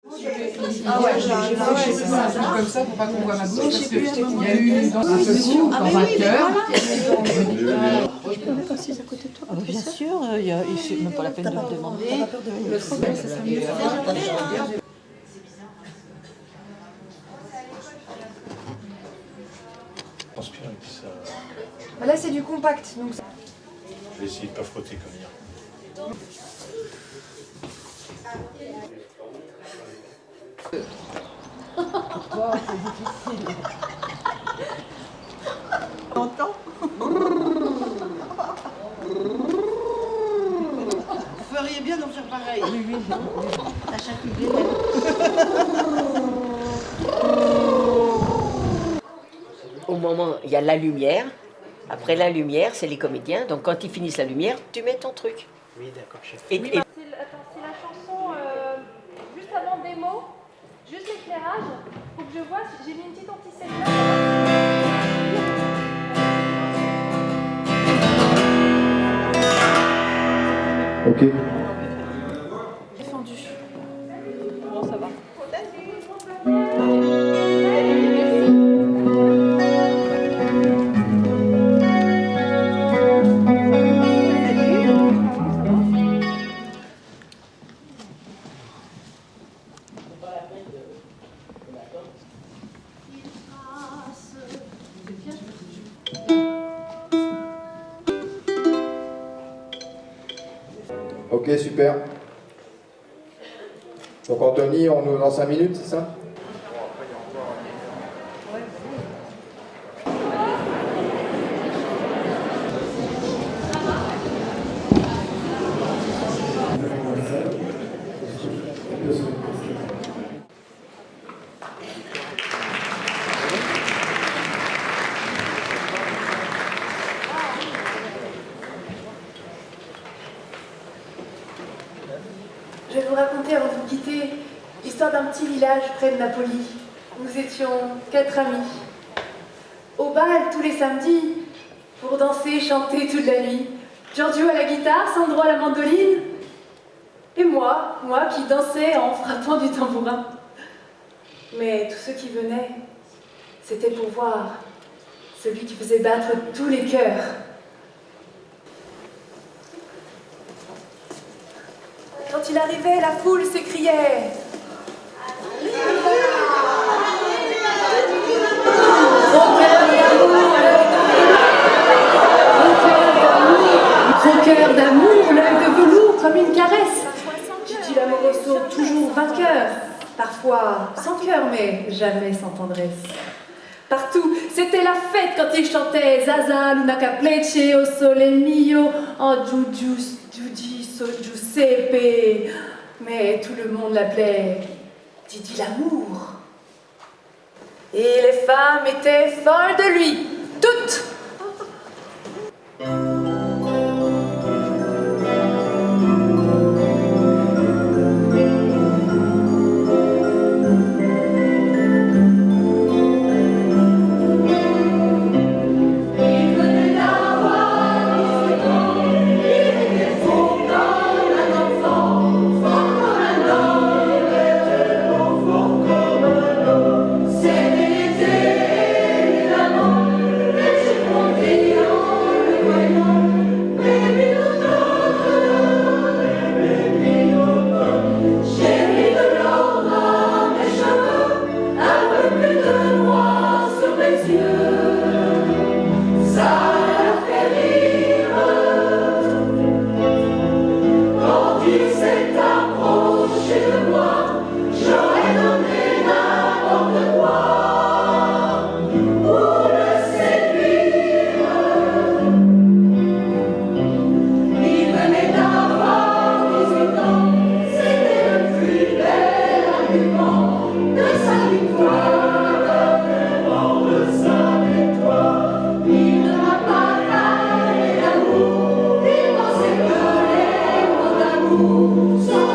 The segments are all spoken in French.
Ah ouais, c'est comme ça pour pas qu'on voit ma bouche parce qu'il y a eu dans un seul coup, dans un cœur. Je peux mettre assise à côté de toi. Bien sûr, c'est même pas la peine de me demander. Le problème, ça serait mieux. Transpire et puis ça. Là, c'est du compact. Donc... Je vais essayer de pas frotter comme hier. T'entends? Vous feriez bien d'en faire pareil. Oui. À chaque idée. Au moment, il y a la lumière. Après la lumière, c'est les comédiens. Donc quand ils finissent la lumière, tu mets ton truc. Oui, d'accord, chef. Et, Attends, c'est la chanson juste avant des mots, juste l'éclairage, faut que je vois, j'ai mis une petite anti-celle Ok. défendu. Bon, ça va. Ok, super. Donc Anthony, on nous dans 5 minutes, c'est ça? Je vais vous raconter avant de vous quitter l'histoire d'un petit village près de Napoli. Nous étions 4 amis. Au bal tous les samedis, pour danser, chanter toute la nuit. Giorgio à la guitare, Sandro à la mandoline. Et moi qui dansais en frappant du tambourin. Mais tous ceux qui venaient, c'était pour voir celui qui faisait battre tous les cœurs. Quand il arrivait, la foule s'écriait. Gros cœur d'amour, l'œil de velours comme une caresse. Gigi Lamoroso, toujours vainqueur. Parfois sans cœur, mais jamais sans tendresse. Partout, c'était la fête quand il chantait Zaza, Luna Caplece, O Sole Mio, en Giuseppe. Mais tout le monde l'appelait Didi l'amour. Et les femmes étaient folles de lui, toutes. Sans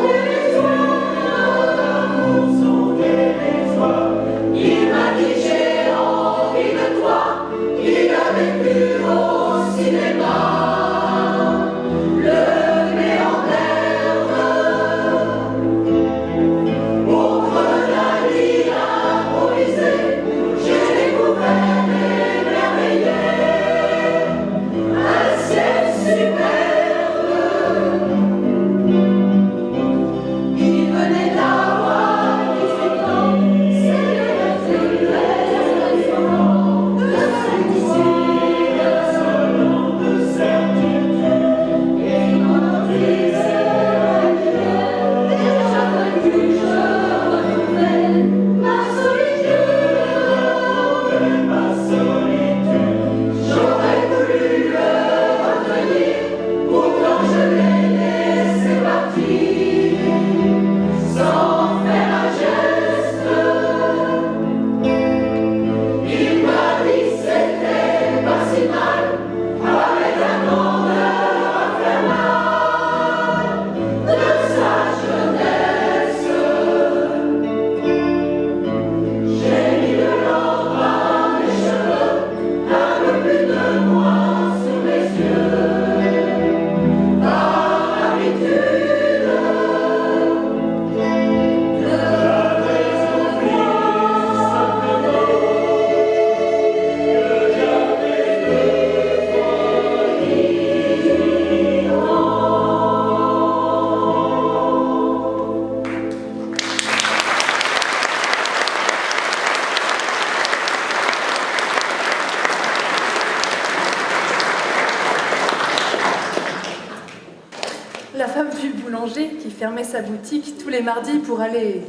fermait sa boutique tous les mardis pour aller...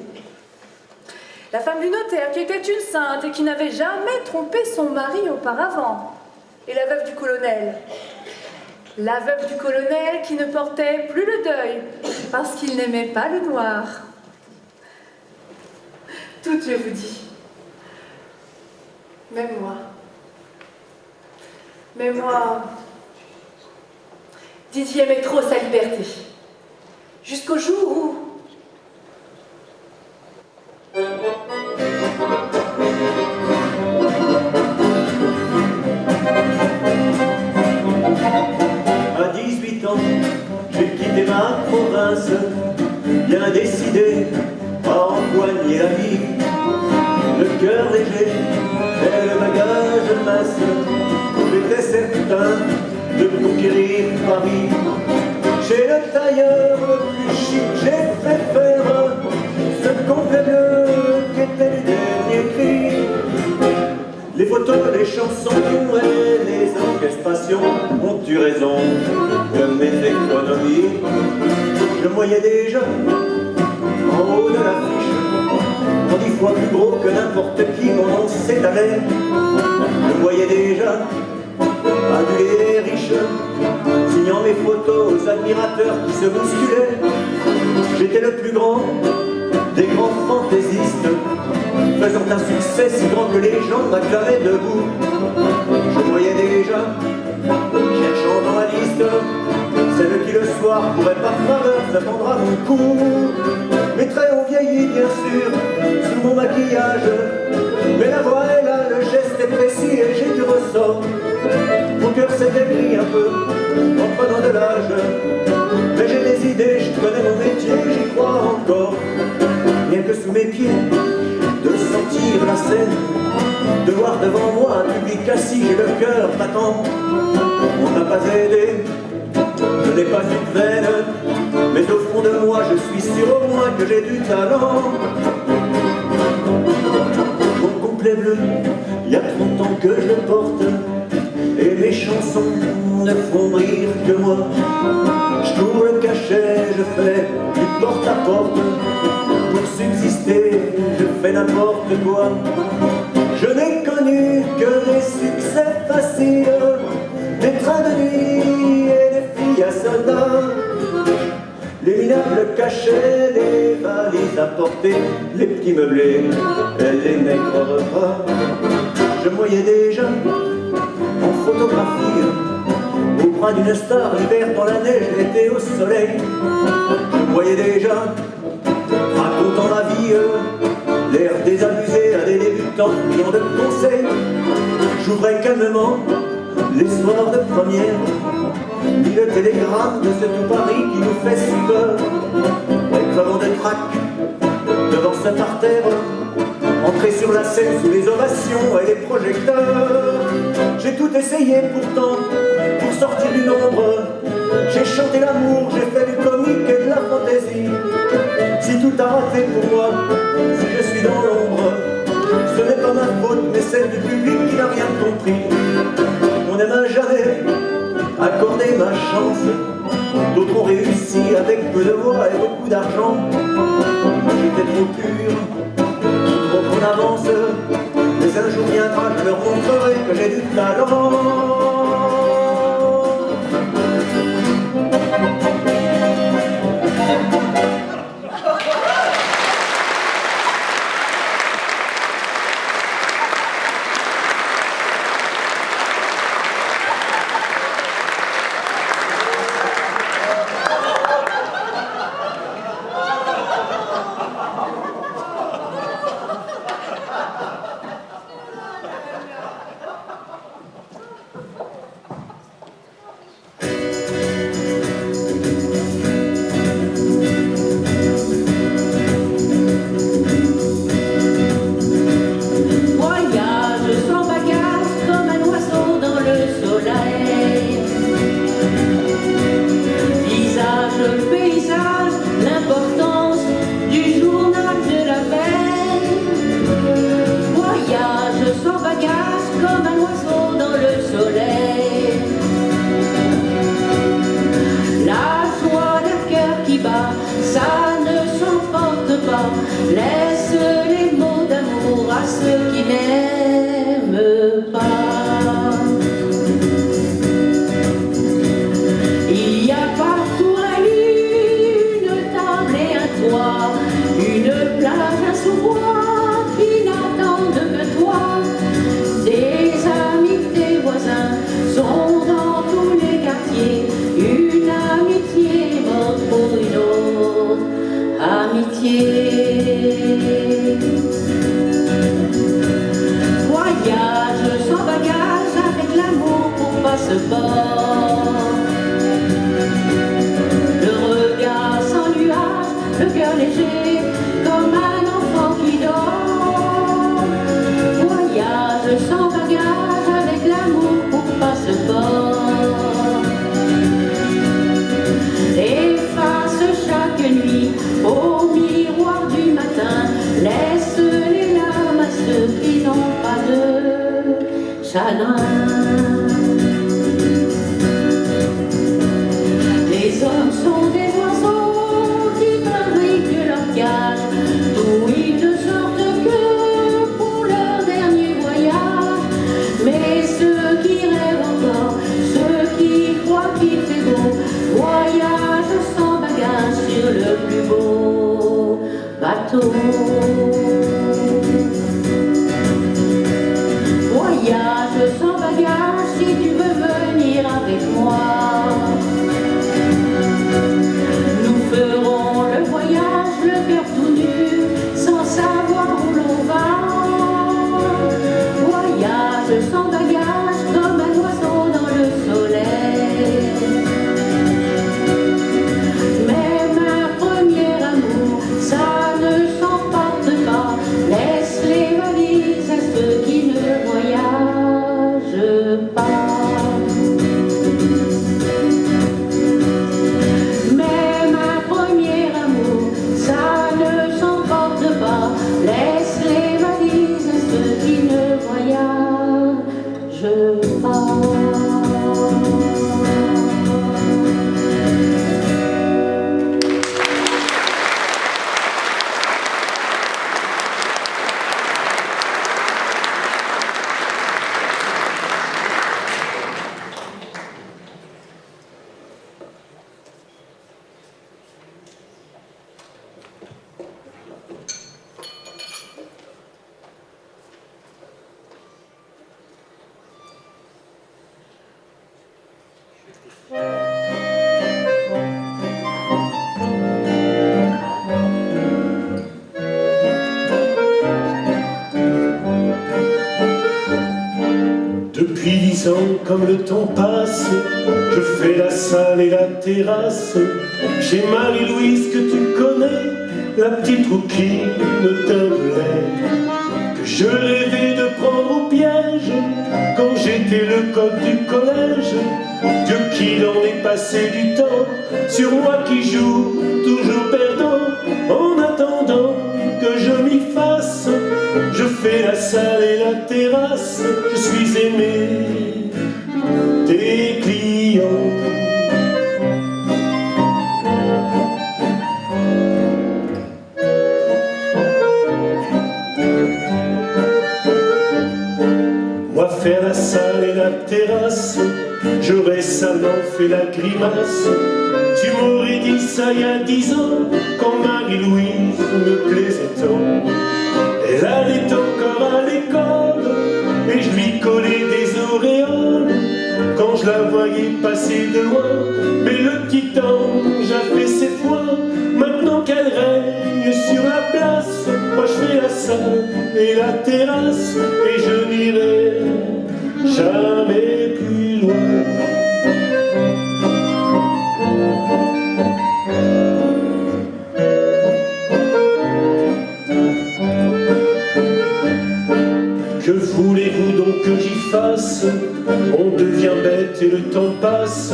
La femme du notaire, qui était une sainte et qui n'avait jamais trompé son mari auparavant. Et la veuve du colonel. La veuve du colonel qui ne portait plus le deuil parce qu'il n'aimait pas le noir. Tout, je vous dis. Même moi. Mais moi, Didier aimait trop sa liberté. Jusqu'au jour où... À 18 ans, j'ai quitté ma province, bien décidé à empoigner la vie. Le cœur léger et le bagage masse, j'étais certain de conquérir Paris. Chez le tailleur le plus chic, j'ai fait faire ce complet bleu qui était le dernier cri. Les photos, les chansons et les orchestrations ont eu raison de mes économies. Je me voyais déjà en haut de l'affiche, en 10 fois plus gros que n'importe qui, mon nom s'étalait. Je voyais déjà adulé et riche, signant mes photos aux admirateurs qui se bousculaient. J'étais le plus grand des grands fantaisistes, faisant un succès si grand que les gens m'acclamaient debout. Je voyais déjà, cherchant dans la liste, celle qui le soir pourrait par faveur s'attendre à mon cou. Mes traits ont vieilli bien sûr, sous mon maquillage, mais la voix est là, le geste est précis et j'ai du ressort. Mon cœur s'est aigri un peu, en prenant de l'âge, mais j'ai des idées, je connais mon métier, j'y crois encore. Rien que sous mes pieds, de sentir la scène, de voir devant moi un public assis et le cœur battant. On n'a pas aidé, je n'ai pas une veine, mais au fond de moi je suis sûr au moins que j'ai du talent. Mon complet bleu, il y a 30 ans que je le porte, et mes chansons ne font rire que moi. Je tourne le cachet, je fais du porte-à-porte, pour subsister, je fais n'importe quoi. Je n'ai connu que des succès faciles, des trains de nuit et des filles à soldats, les minables cachets, les valises à porter, les petits meublés et les maigres repas. Je me voyais déjà en photographie, au bras d'une star, l'hiver dans la neige, l'été au soleil. Je me voyais déjà racontant ma vie, l'air désabusé à des débutants qui ont de conseils. J'ouvrais calmement les soirs de première, ni le télégramme de ce tout Paris qui nous fait si peur. Crevant de trac devant ce parterre, entrer sur la scène sous les ovations et les projecteurs. J'ai tout essayé pourtant pour sortir du nombre. J'ai chanté l'amour, j'ai fait du comique et de la fantaisie. Si tout a raté pour moi, si je suis dans l'ombre, ce n'est pas ma faute mais celle du public qui n'a rien compris. On ne m'a jamais accordé ma chance, d'autres ont réussi avec peu de voix et beaucoup d'argent. J'étais trop pur, trop en avance, mais un jour viendra, je leur montrerai que j'ai du talent. plage à sous-bois qui n'attendent que toi. Tes amis, tes voisins sont dans tous les quartiers. Une amitié morte pour une autre amitié. Voyage sans bagage avec l'amour pour passeport. Le regard sans nuage, le cœur léger comme un enfant qui dort. Voyage sans bagage avec l'amour pour passeport. Efface chaque nuit au miroir du matin. Laisse les larmes à ceux qui n'ont pas de chagrin. Les hommes sont des oiseaux qui fabriquent leur cage, d'où ils ne sortent que pour leur dernier voyage. Mais ceux qui rêvent encore, ceux qui croient qu'il fait beau, voyagent sans bagage sur le plus beau bateau. Voyage sans bagage si tu veux venir avec moi. Nous ferons le voyage, le cœur tout nu, sans savoir où l'on va. Voyage sans bagage comme un oiseau dans le soleil. Même un premier amour, ça ne s'emporte pas. Laisse les valises à ceux qui ne voyagent pas. Même un premier amour, ça ne s'emporte pas. Laisse les valises à ceux qui ne voyagent pas. Depuis 10 ans, comme le temps passe, je fais la salle et la terrasse. Chez Marie-Louise que tu connais, la petite rouquine au teint de lait, que je rêvais de prendre au piège quand j'étais le coq du collège. Dieu qu'il en est passé du temps sur moi qui joue toujours perdant. En attendant que je m'y fasse, je fais la salle et la terrasse. Je suis aimé des clients. Moi faire la salle et la terrasse, j'aurais récemment fait la grimace. Tu m'aurais dit ça il y a 10 ans, quand Marie-Louise me plaisait tant. Elle allait encore à l'école, et je lui collais des auréoles quand je la voyais passer de loin. Mais le petit ange a fait ses fois, maintenant qu'elle règne sur la place. Moi je fais la salle et la terrasse, et je n'irai jamais plus loin. Que voulez-vous donc que j'y fasse? On devient bête et le temps passe.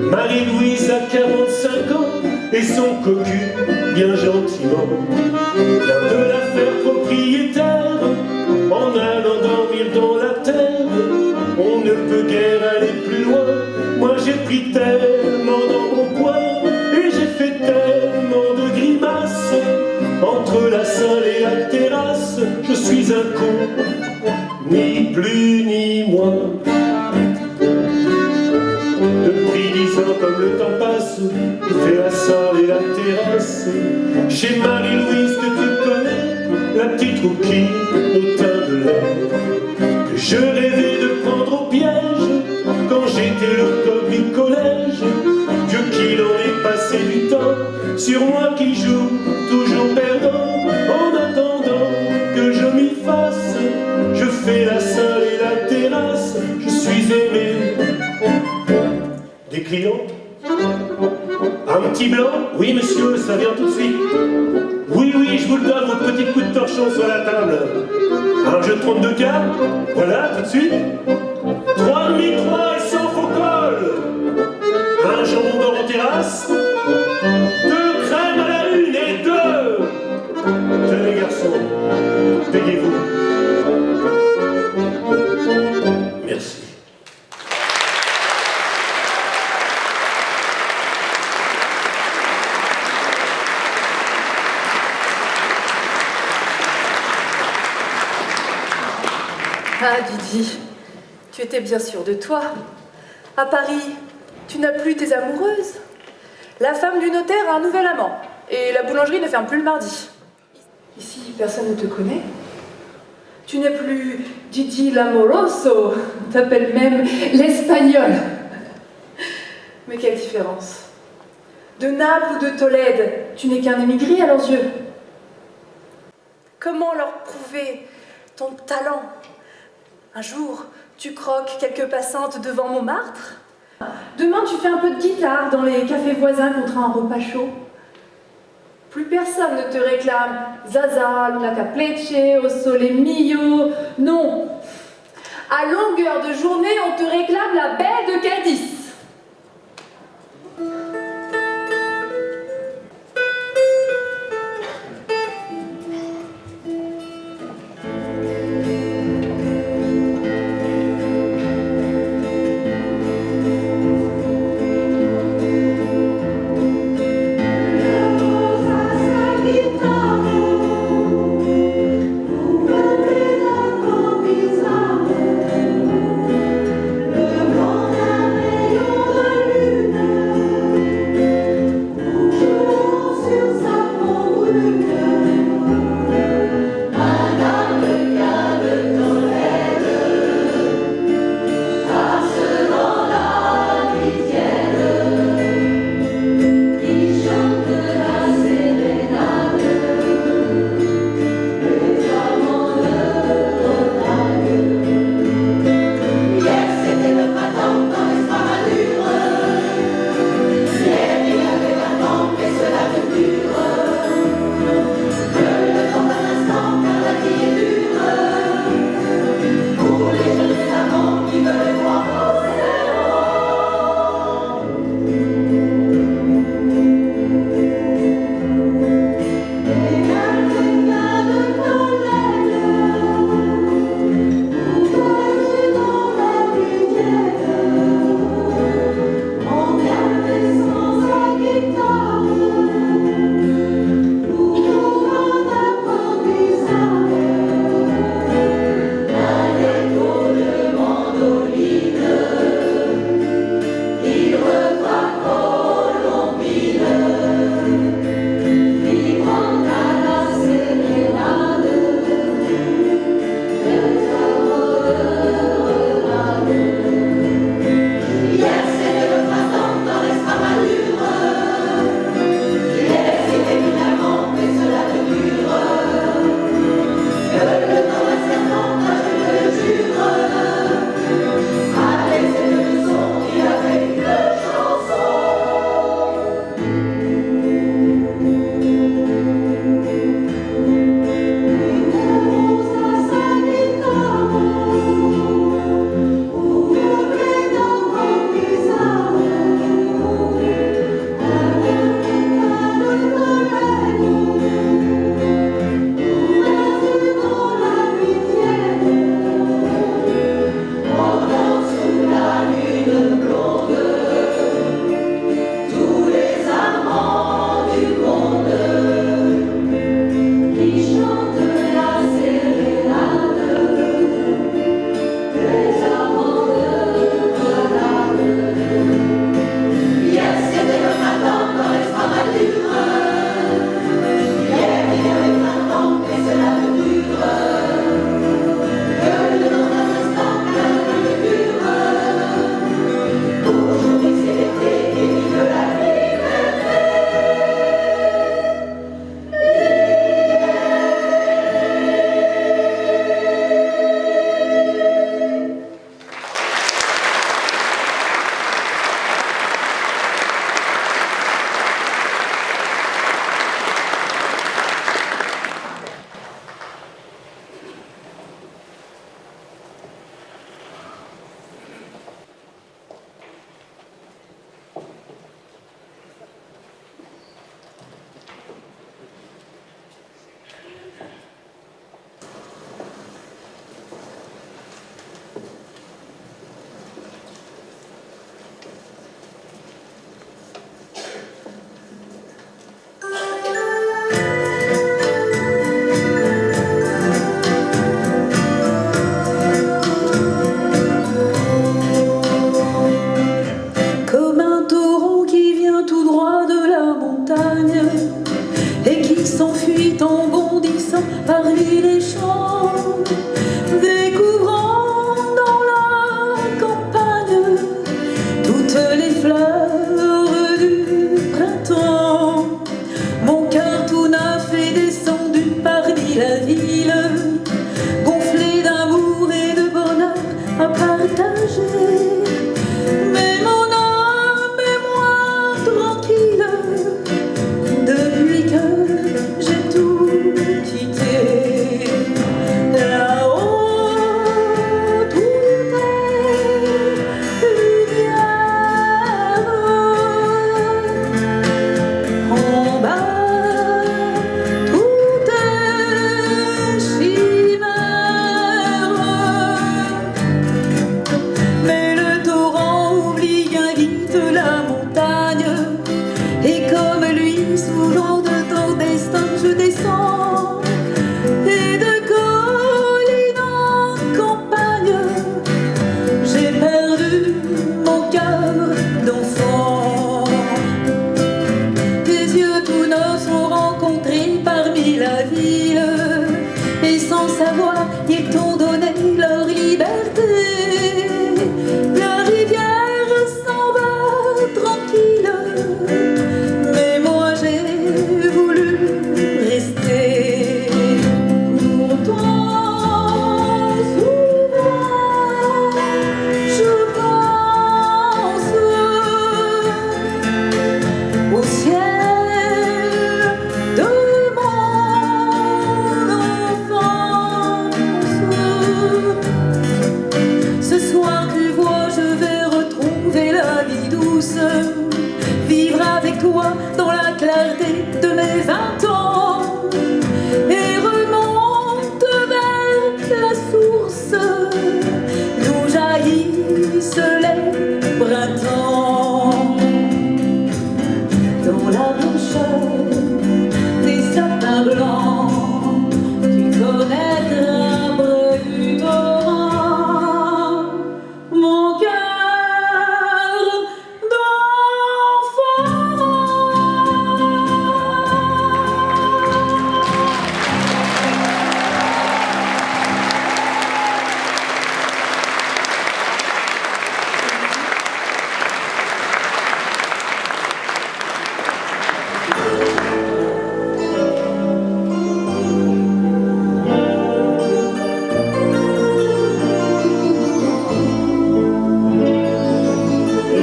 Marie-Louise a 45 ans et son cocu, bien gentiment, vient de la faire propriétaire en allant dormir dans la terre. On ne peut guère aller plus loin. Moi j'ai pris tellement dans mon poids et j'ai fait tellement de grimaces. Entre la salle et la terrasse, je suis un con, ni plus ni moins. Depuis 10 ans, comme le temps passe, je fais la salle et la terrasse. Chez Marie-Louise que tu connais, petite rouquine au teint de lait que je rêvais de prendre au piège quand j'étais le coq du collège. Dieu qu'il en ait passé du temps sur moi qui joue toujours perdant. En attendant que je m'y fasse, je fais la salle et la terrasse. Je suis aimé des clients. Un petit blanc? Oui monsieur, ça vient tout de suite. Oui, oui, je vous le donne, votre petit coup de torchon sur la table. Un jeu de 32 cartes, voilà, tout de suite. 3,5, 3 et sans faux col. Un jambon beurre en terrasse. 2 crèmes à la une et 2. Tenez garçons, payez-vous. Merci. Ah, Didi, tu étais bien sûre de toi. À Paris, tu n'as plus tes amoureuses. La femme du notaire a un nouvel amant. Et la boulangerie ne ferme plus le mardi. Ici, personne ne te connaît. Tu n'es plus Didi l'amoroso. On t'appelle même l'espagnol. Mais quelle différence. De Naples ou de Tolède, tu n'es qu'un émigré à leurs yeux. Comment leur prouver ton talent? Un jour, tu croques quelques passantes devant Montmartre. Demain, tu fais un peu de guitare dans les cafés voisins contre un repas chaud. Plus personne ne te réclame Zaza, Luna Capleche, Au Sole Mio. Non. À longueur de journée, on te réclame la belle de Cadiz. Le grand il s'enfuit en bondissant parmi les champs, découvrant dans la campagne toutes les fleurs du printemps. Mon cœur tout neuf est descendu parmi la ville, gonflé d'amour et de bonheur à partager. Mais mon âme est moins tranquille depuis que j'ai tout quitté. Là-haut, tout est lumière. En bas, tout est chimère. Mais le torrent oublie bien vite la montagne, et comme lui, souvent de ton destin, je descends. Et de colline en campagne, j'ai perdu mon cœur d'enfant. Tes yeux tout neufs sont rencontrés parmi la ville, et sans savoir, ils t'ont donné leur liberté. La rivière s'en va tranquille, mais moi j'ai voulu rester. Pourtant, souvent, je pense au ciel de mon enfance. Ce soir, tu vois, je vais retrouver la vie douce, vivre avec toi dans la clarté de mes 20 ans, et remonte vers la source d'où jaillissent les printemps. Dans la blancheur des sapins blancs, tu connaîtras près du torrent mon cœur d'enfant.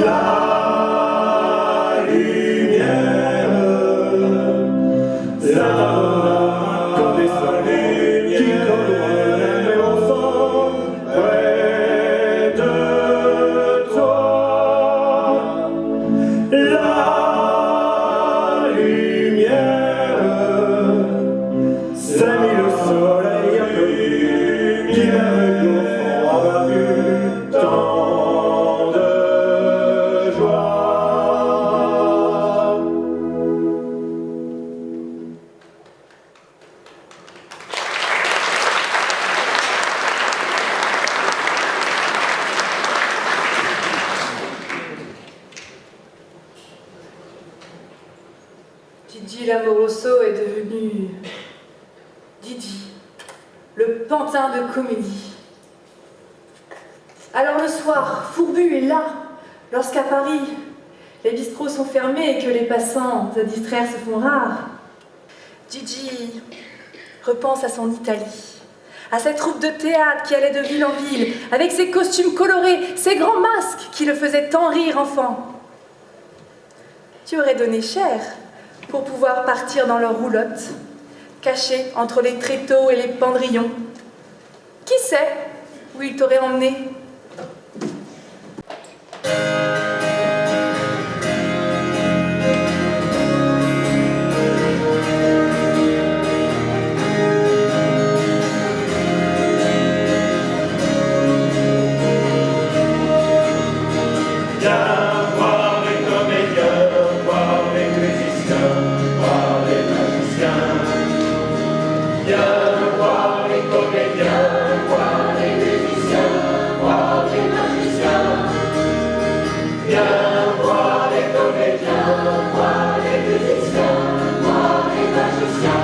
La lumière, comme des soleils qui collent ensemble près de toi. La lumière, c'est le soleil inconnu qui m'avait au fond avoir vu tant de joie. Didi Lamoroso est devenu Didi, le pantin de comédie. Alors le soir, Fourbu est là, lorsqu'à Paris, les bistrots sont fermés et que les passants à distraire se font rares. Didi repense à son Italie, à cette troupe de théâtre qui allait de ville en ville, avec ses costumes colorés, ses grands masques qui le faisaient tant rire enfant. Tu aurais donné cher pour pouvoir partir dans leur roulotte, cachés entre les tréteaux et les pendrillons. Qui sait où ils t'auraient emmené? Viens voir les comédiens, voir les musiciens, voir les magiciens. Viens voir les comédiens, voir les musiciens, voir les magiciens. Viens voir les comédiens, voir les musiciens, voir les magiciens.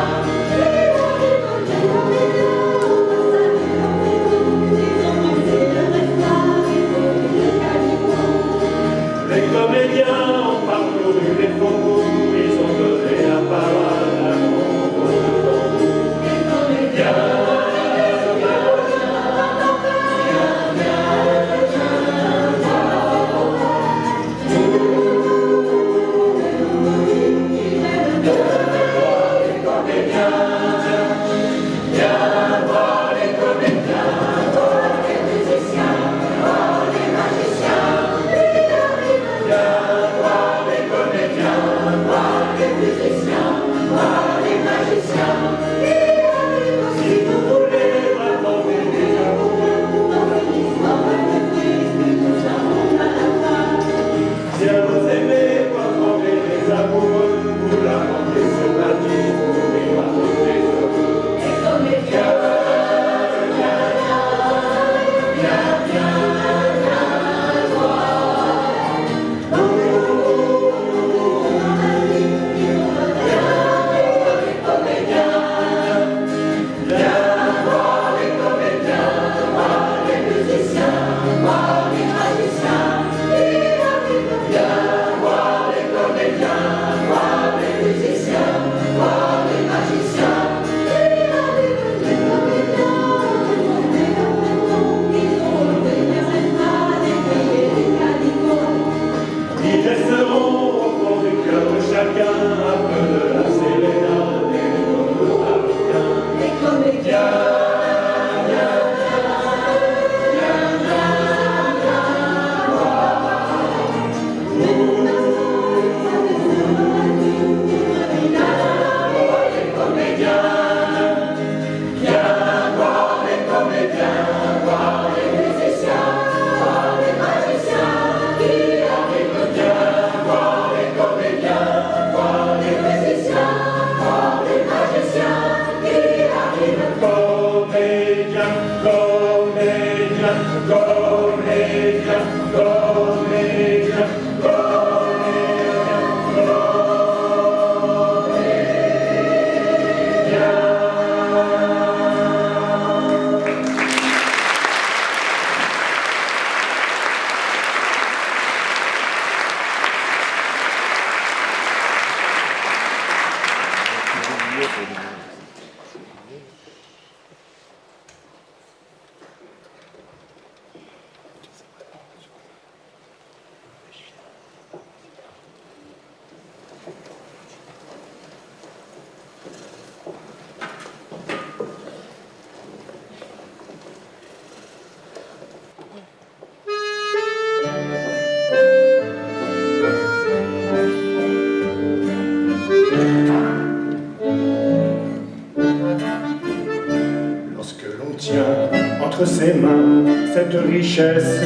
tient entre ses mains cette richesse.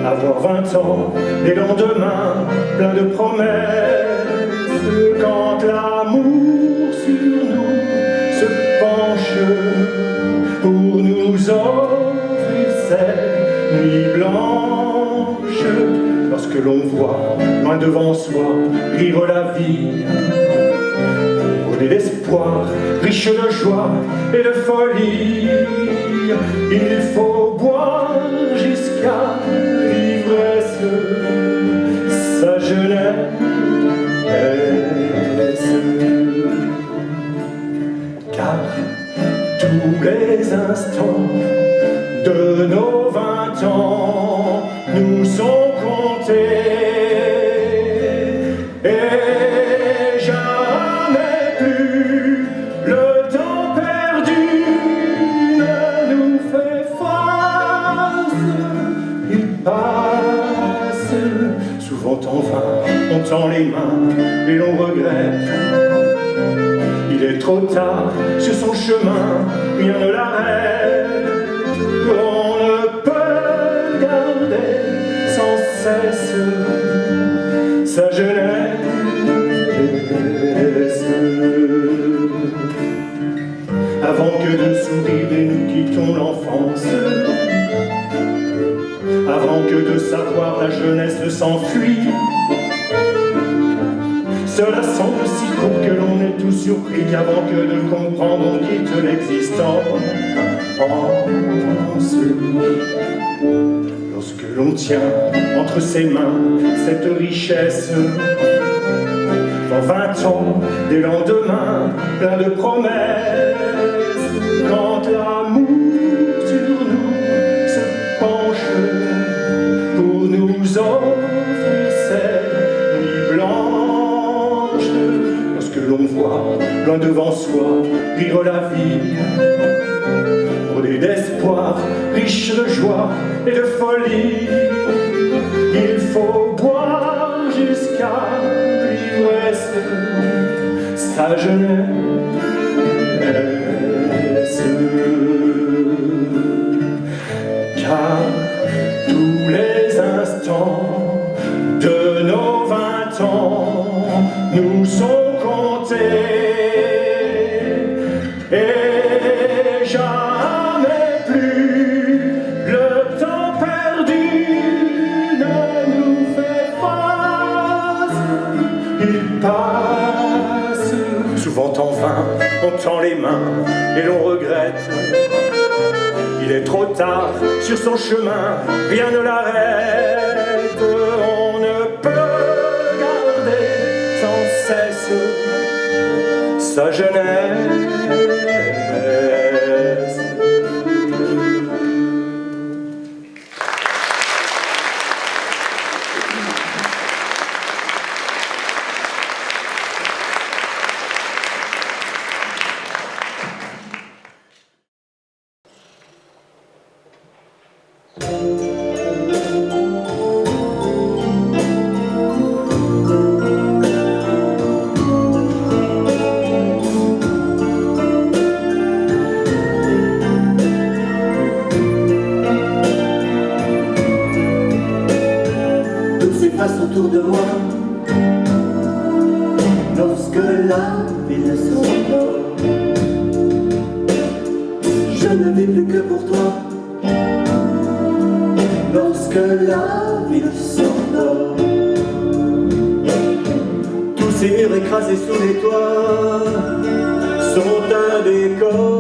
Avoir 20 ans, les lendemains pleins de promesses, quand l'amour sur nous se penche pour nous offrir cette nuit blanche. Lorsque l'on voit loin devant soi vivre la vie, bourré d'espoir, riche de joie et de folie, il faut boire jusqu'à l'ivresse sa jeunesse. Car tous les instants de nos 20 ans nous sont comptés, et jamais plus le temps perdu ne nous fait face. Il passe souvent en vain, on tend les mains et l'on regrette. Il est trop tard, sur son chemin, rien ne l'arrête. On ne peut garder sans cesse sa jeunesse. Avant que de sourire et nous quittons l'enfance, avant que de savoir la jeunesse s'enfuit, cela semble si court que l'on est tout surpris, qu'avant que de comprendre on quitte l'existence. Lorsque l'on tient entre ses mains cette richesse, dans 20 ans, des lendemains pleins de promesses, quand l'amour sur nous se penche pour nous offrir cette nuit blanche. Lorsque l'on voit loin devant soi rire la vie, brodée d'espoir, riche de joie et de folie, il faut boire jusqu'à l'ivresse sa jeunesse. Car tous les instants de nos 20 ans nous sont comptés, et jamais plus le temps perdu ne nous fait face. Il passe souvent en vain, on tend les mains et l'on regrette. Il est trop tard, sur son chemin, rien ne l'arrête. On ne peut garder sans cesse sa jeunesse. Autour de moi, lorsque la ville s'endort, je ne vis plus que pour toi. Lorsque la ville s'endort, tous ces murs écrasés sous les toits sont un décor.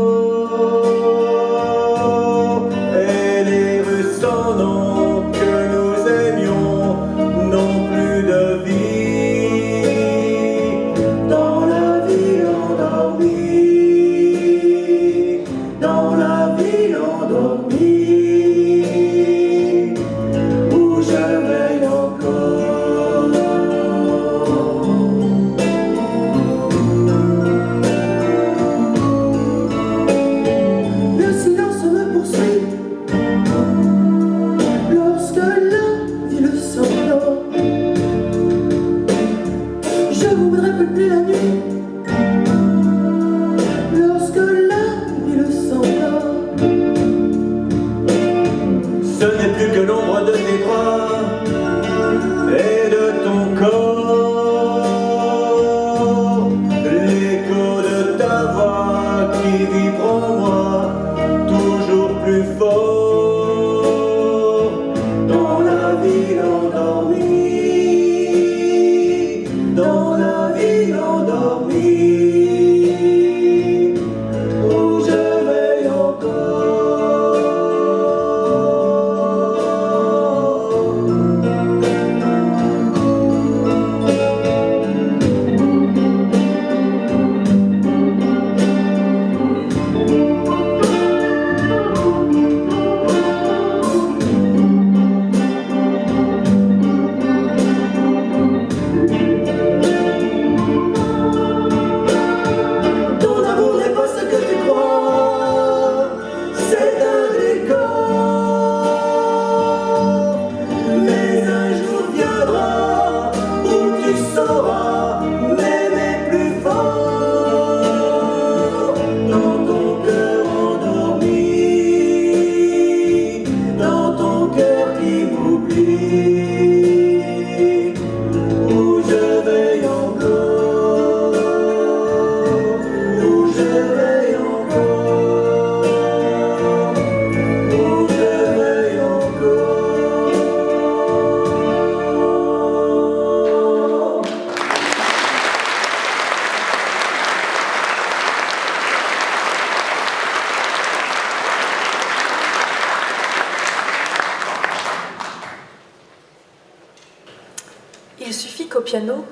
piano.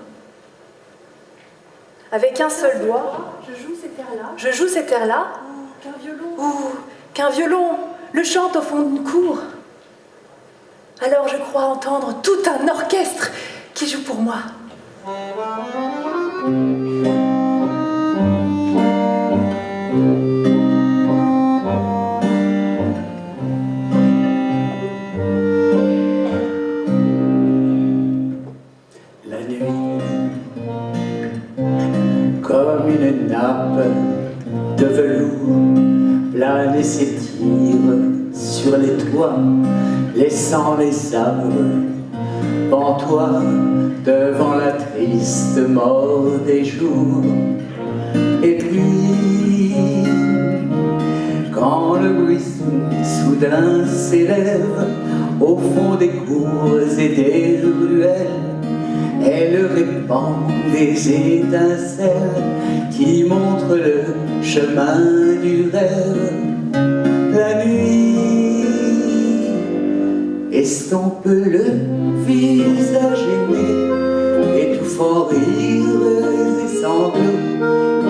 Avec un seul doigt, je joue cet air-là, ou qu'un violon le chante au fond d'une cour. Alors je crois entendre tout un orchestre qui joue pour moi. La nuit, comme une nappe de velours, plane et s'étire sur les toits, laissant les arbres pantois devant la triste mort des jours. Et puis, quand le buisson soudain s'élève au fond des cours et des ruelles, elle répand des étincelles qui montrent le chemin du rêve. La nuit estompe le visage aimé, étouffant rires et sanglots.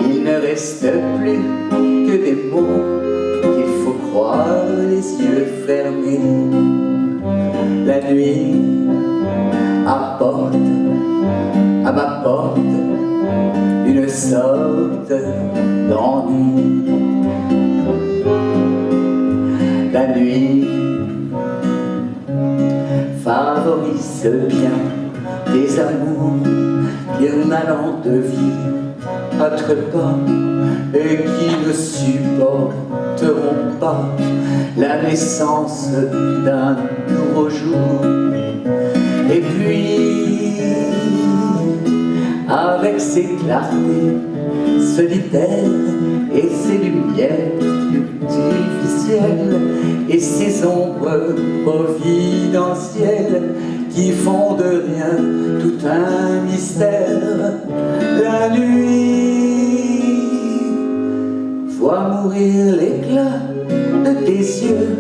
Il ne reste plus que des mots qu'il faut croire les yeux fermés. La nuit apporte à ma porte une sorte d'ennui. La nuit favorise bien des amours bien allant de vie à trépas et qui ne supporteront pas la naissance d'un nouveau jour. Et puis, avec ses clartés solitaires et ses lumières artificielles et ses ombres providentielles qui font de rien tout un mystère, la nuit voit mourir l'éclat de tes yeux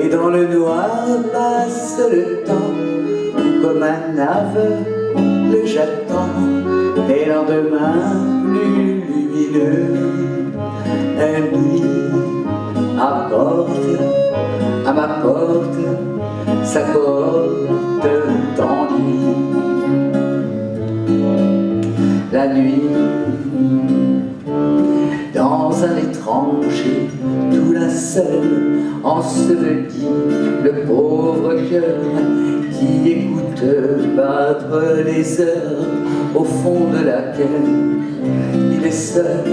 et dans le noir passe le temps où comme un aveugle j'attends des lendemains plus lumineux. La nuit apporte à ma porte sa cohorte d'ennui. La nuit, dans un étranger, tout linceul ensevelit le pauvre cœur qui écoute battre les heures au fond de laquelle il est seul.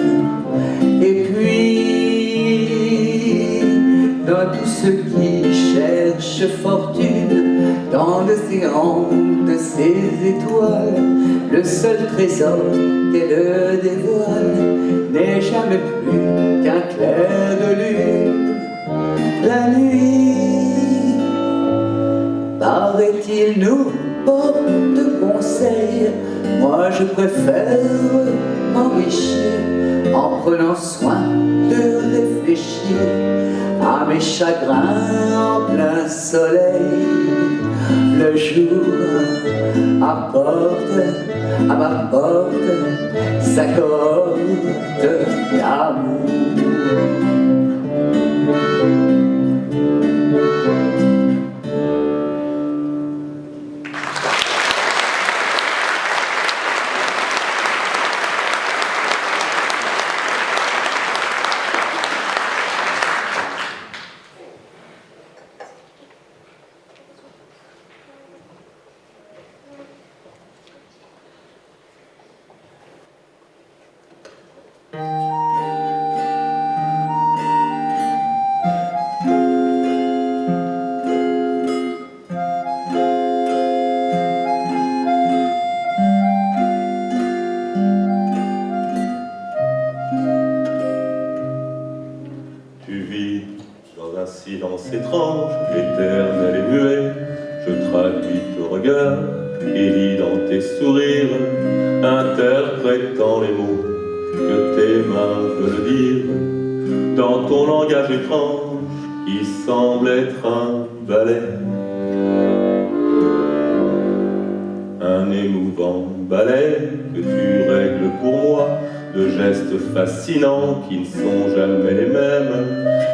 Et puis, dans tous ceux qui cherchent fortune, dans l'océan de ces étoiles, le seul trésor qu'elle dévoile n'est jamais plus qu'un clair de lune. La nuit, paraît-il, nous porte conseil. Moi je préfère m'enrichir en prenant soin de réfléchir à mes chagrins en plein soleil. Le jour apporte à ma porte sa cohorte d'amour. silence étrange, éternel et muet, je traduis ton regard et lis dans tes sourires, interprétant les mots que tes mains veulent dire, dans ton langage étrange qui semble être un ballet. un émouvant ballet que tu règles pour moi, de gestes fascinants qui ne sont jamais les mêmes.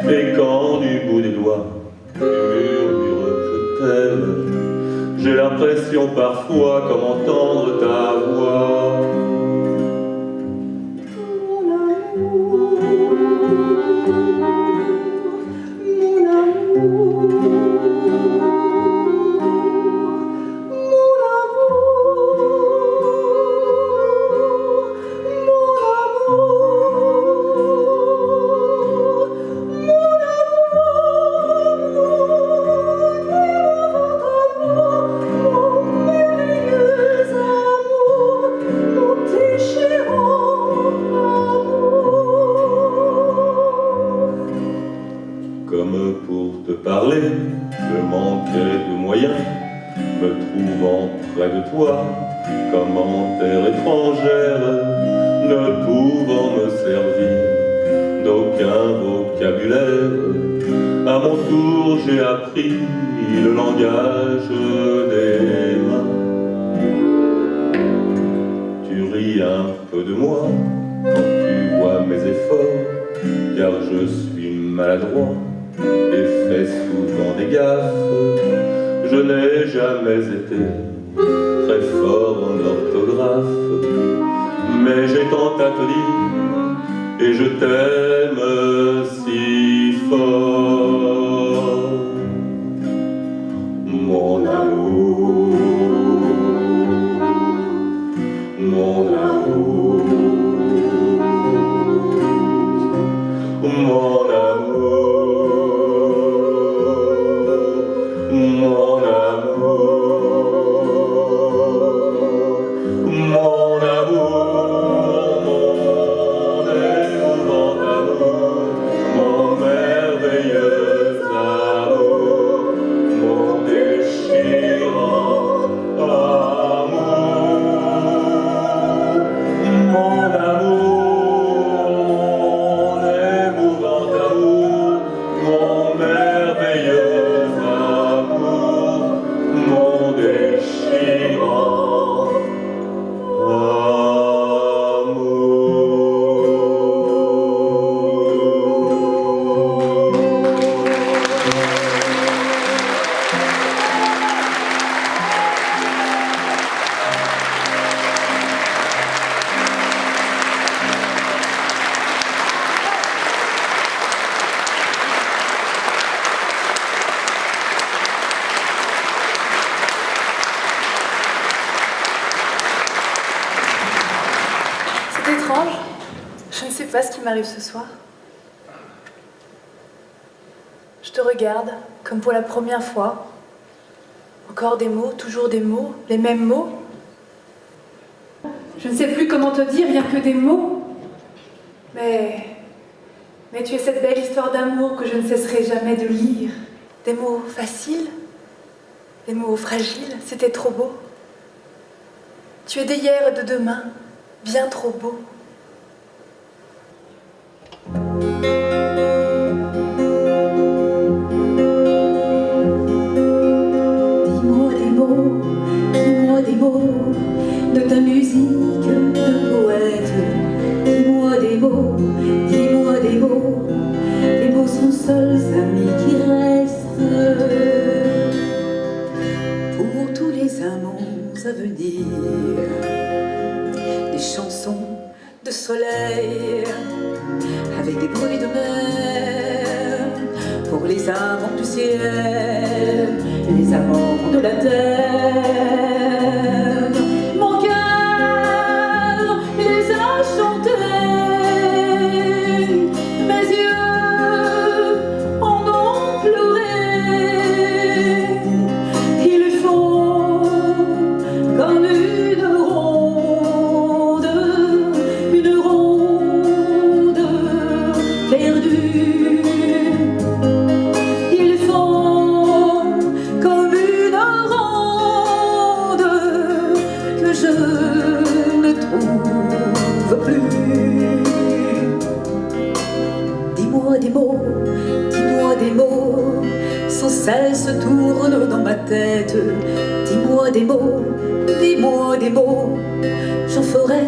Et quand du bout des doigts tu murmures je t'aime, j'ai l'impression parfois comme entendre ta voix. Comme pour te parler, je manquais de moyens, me trouvant près de toi, comme en terre étrangère, ne pouvant me servir d'aucun vocabulaire. À mon tour, j'ai appris le langage des mains. Tu ris un peu de moi quand tu vois mes efforts, car je suis maladroit et fait souvent des gaffes. Je n'ai jamais été très fort en orthographe, mais j'ai tant à te dire et je t'aime si fort. Mon amour, mon amour, mon amour. C'est étrange. Je ne sais pas ce qui m'arrive ce soir. Je te regarde, comme pour la première fois. Encore des mots, toujours des mots, les mêmes mots. Je ne sais plus comment te dire, rien que des mots. Mais tu es cette belle histoire d'amour que je ne cesserai jamais de lire. Des mots faciles, des mots fragiles, c'était trop beau. Tu es d'hier et de demain, bien trop beau. Dis-moi des mots de ta musique de poète. Dis-moi des mots, les mots sont seuls amis qui restent pour tous les amants à venir. Des chansons de soleil avec des bruits de mer pour les amants du ciel, les amants de la terre. Mon cœur les a chantés, mes yeux en ont pleuré. Ils font comme une ronde perdue. Ils font comme une ronde que je ne trouve plus. Dis-moi des mots sans cesse tournent dans ma tête. Dis-moi des mots, dis-moi des mots, j'en ferai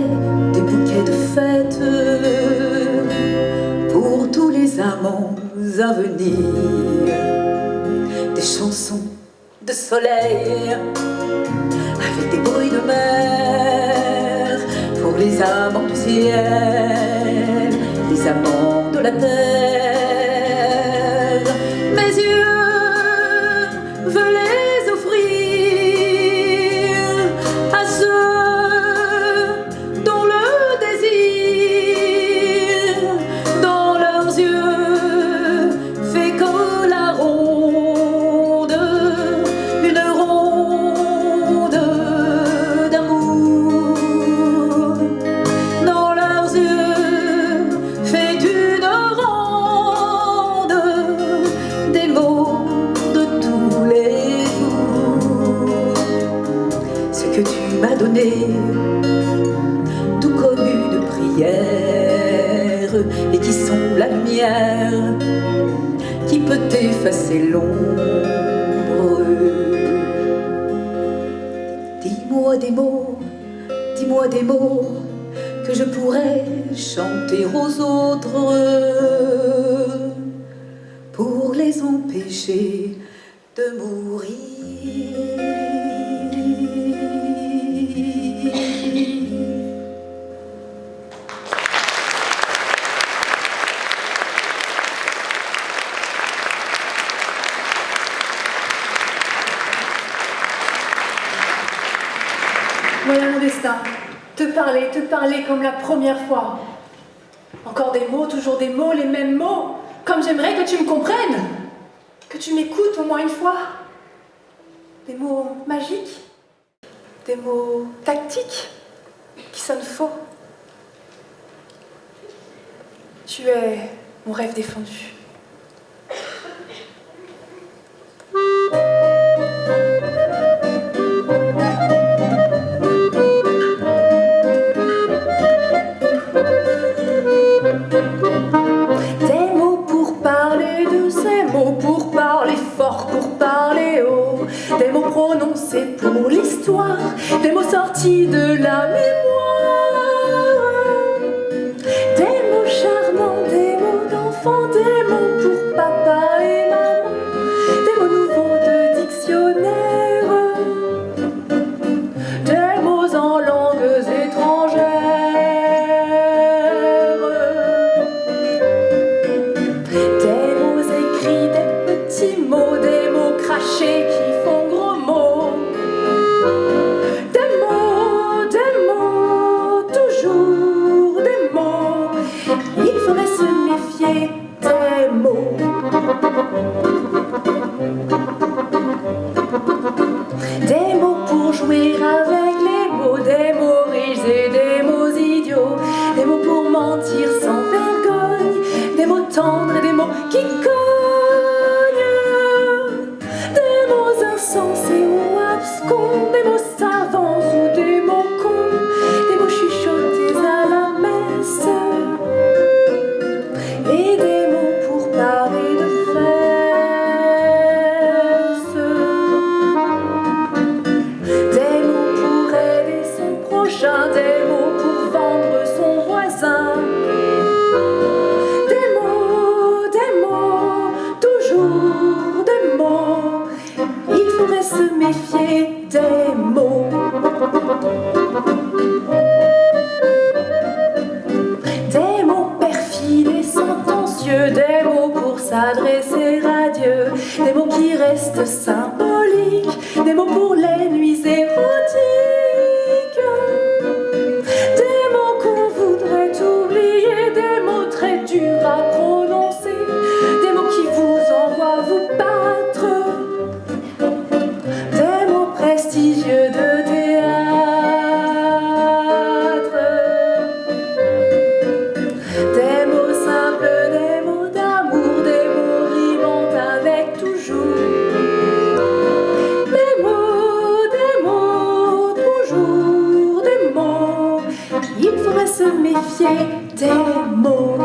des bouquets de fêtes pour tous les amants à venir. Des chansons de soleil avec des bruits de mer pour les amants du ciel, les amants de la terre. Mes yeux veulent les offrir à ceux dont le désir dans leurs yeux fait que la ronde, une ronde d'amour. Dans leurs yeux fait une ronde des mots de tous les jours. Ce que tu m'as donné, tout comme une prière, et qui sont la lumière qui peut effacer l'ombre. Dis-moi des mots, dis-moi des mots que je pourrais chanter aux autres pour les empêcher de mourir. Voilà mon destin. Te parler comme la première fois. Encore des mots, toujours des mots, les mêmes mots. Comme j'aimerais que tu me comprennes. Que tu m'écoutes au moins une fois. Des mots magiques. Des mots tactiques qui sonnent faux. Tu es mon rêve défendu. Des mots pour parler de ces mots, pour parler fort, pour parler haut. Des mots prononcés pour l'histoire, des mots sortis de la mémoire. Des mots charmants, des mots d'enfants, des mots pour papa et maman. Des mots nouveaux de dictionnaire, des mots en langues étrangères. Des mots crachés qui font gros mots. Des mots, toujours des mots. Il faudrait se méfier des mots. Des mots pour jouer avec les mots, des mots riches et des mots idiots. Des mots pour mentir sans vergogne, des mots tendres et des mots qui cognent. Insensés ou abscons, des mots savants ou des mots cons, des mots chuchotés à la messe, et des mots pour parler de fesses. Des mots pour aider son prochain, des mots pour vendre son voisin. Des mots, toujours des mots. Il faudrait se méfier des mots. Des mots perfides et sentencieux, des mots pour s'adresser à Dieu, des mots qui restent symboliques, des mots pour les nuits érotiques, des mots qu'on voudrait oublier, des mots très durs à prononcer, des mots qui vous envoient vous battre. Des mots prestigieux de théâtre, des mots simples, des mots d'amour, des mots rimant avec toujours. Des mots, toujours des mots. Il faudrait se méfier des mots.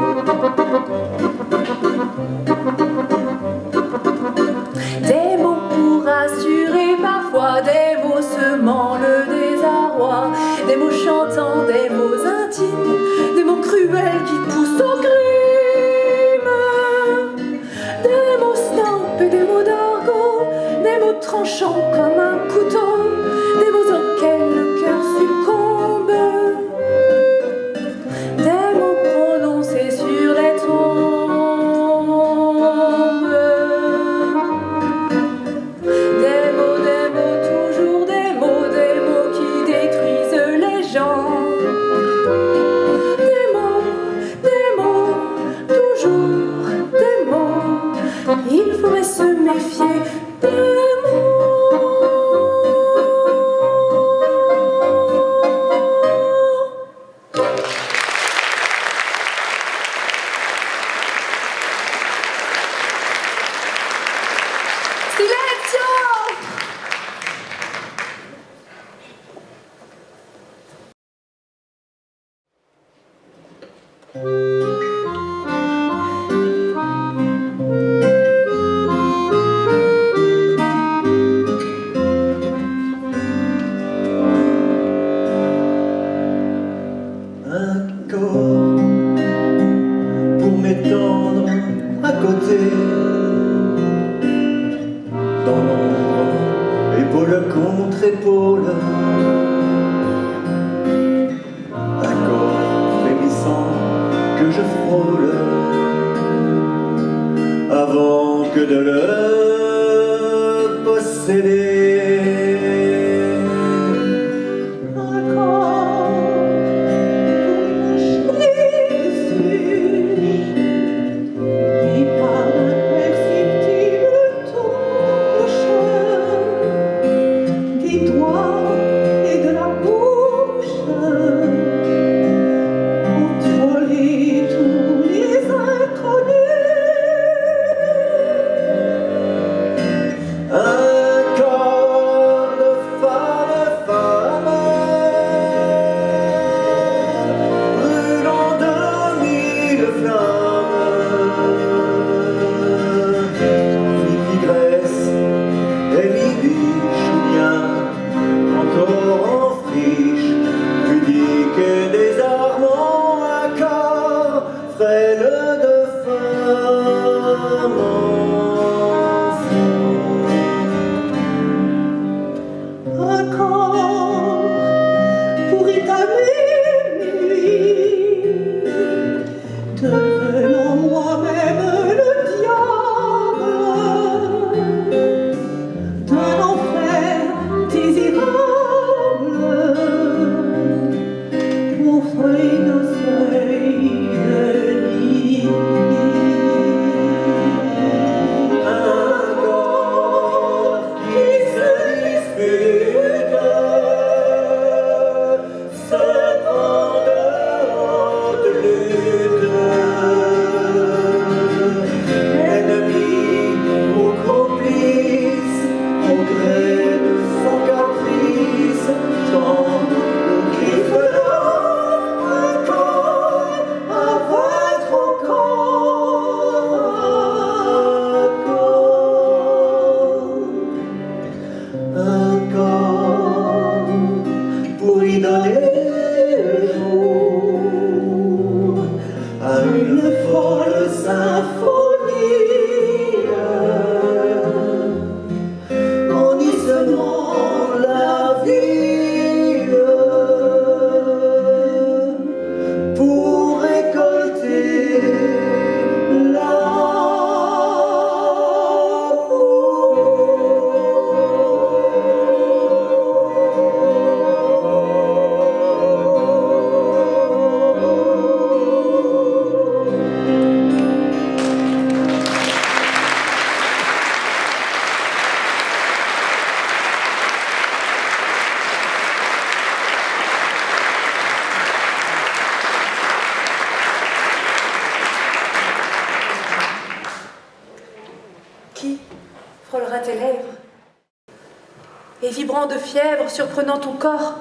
Et vibrant de fièvre, surprenant ton corps,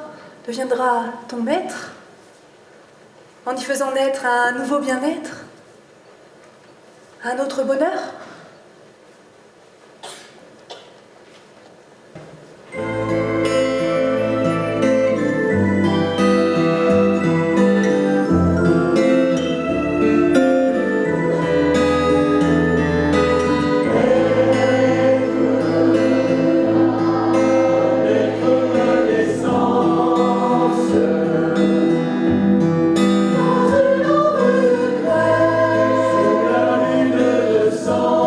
deviendra ton maître, en y faisant naître un nouveau bien-être, un autre bonheur. Sous la lune de sang.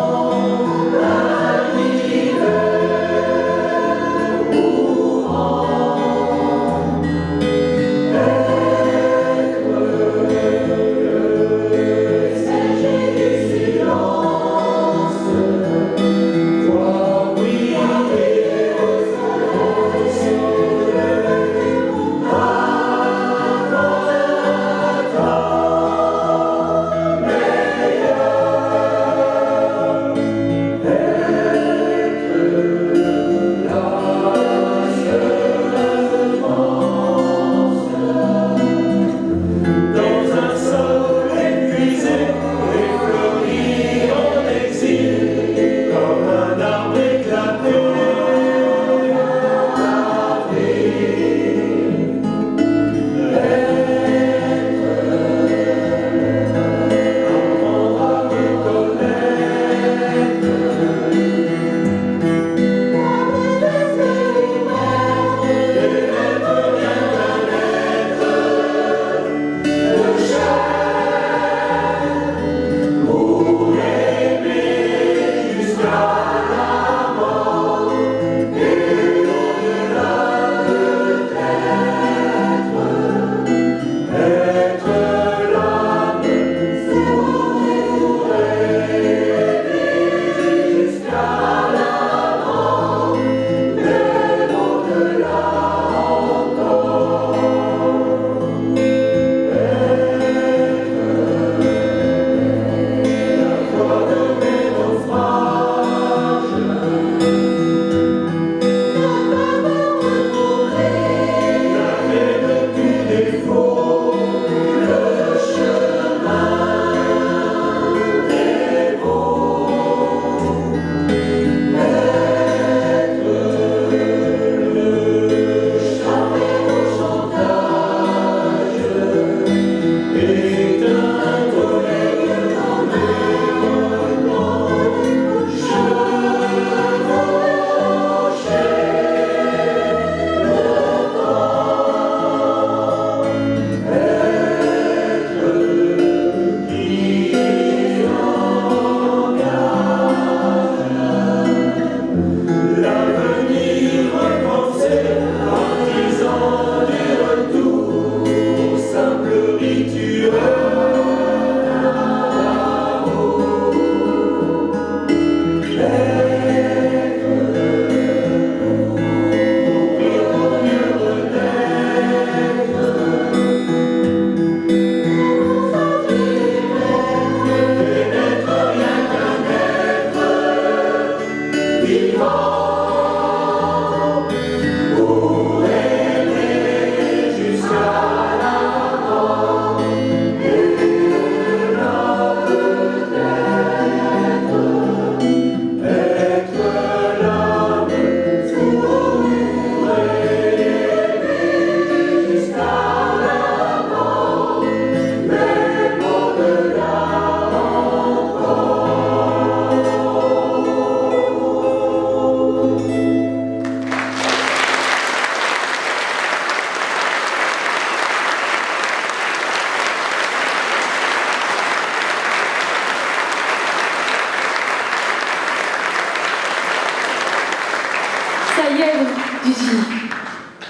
Regarde, Gigi,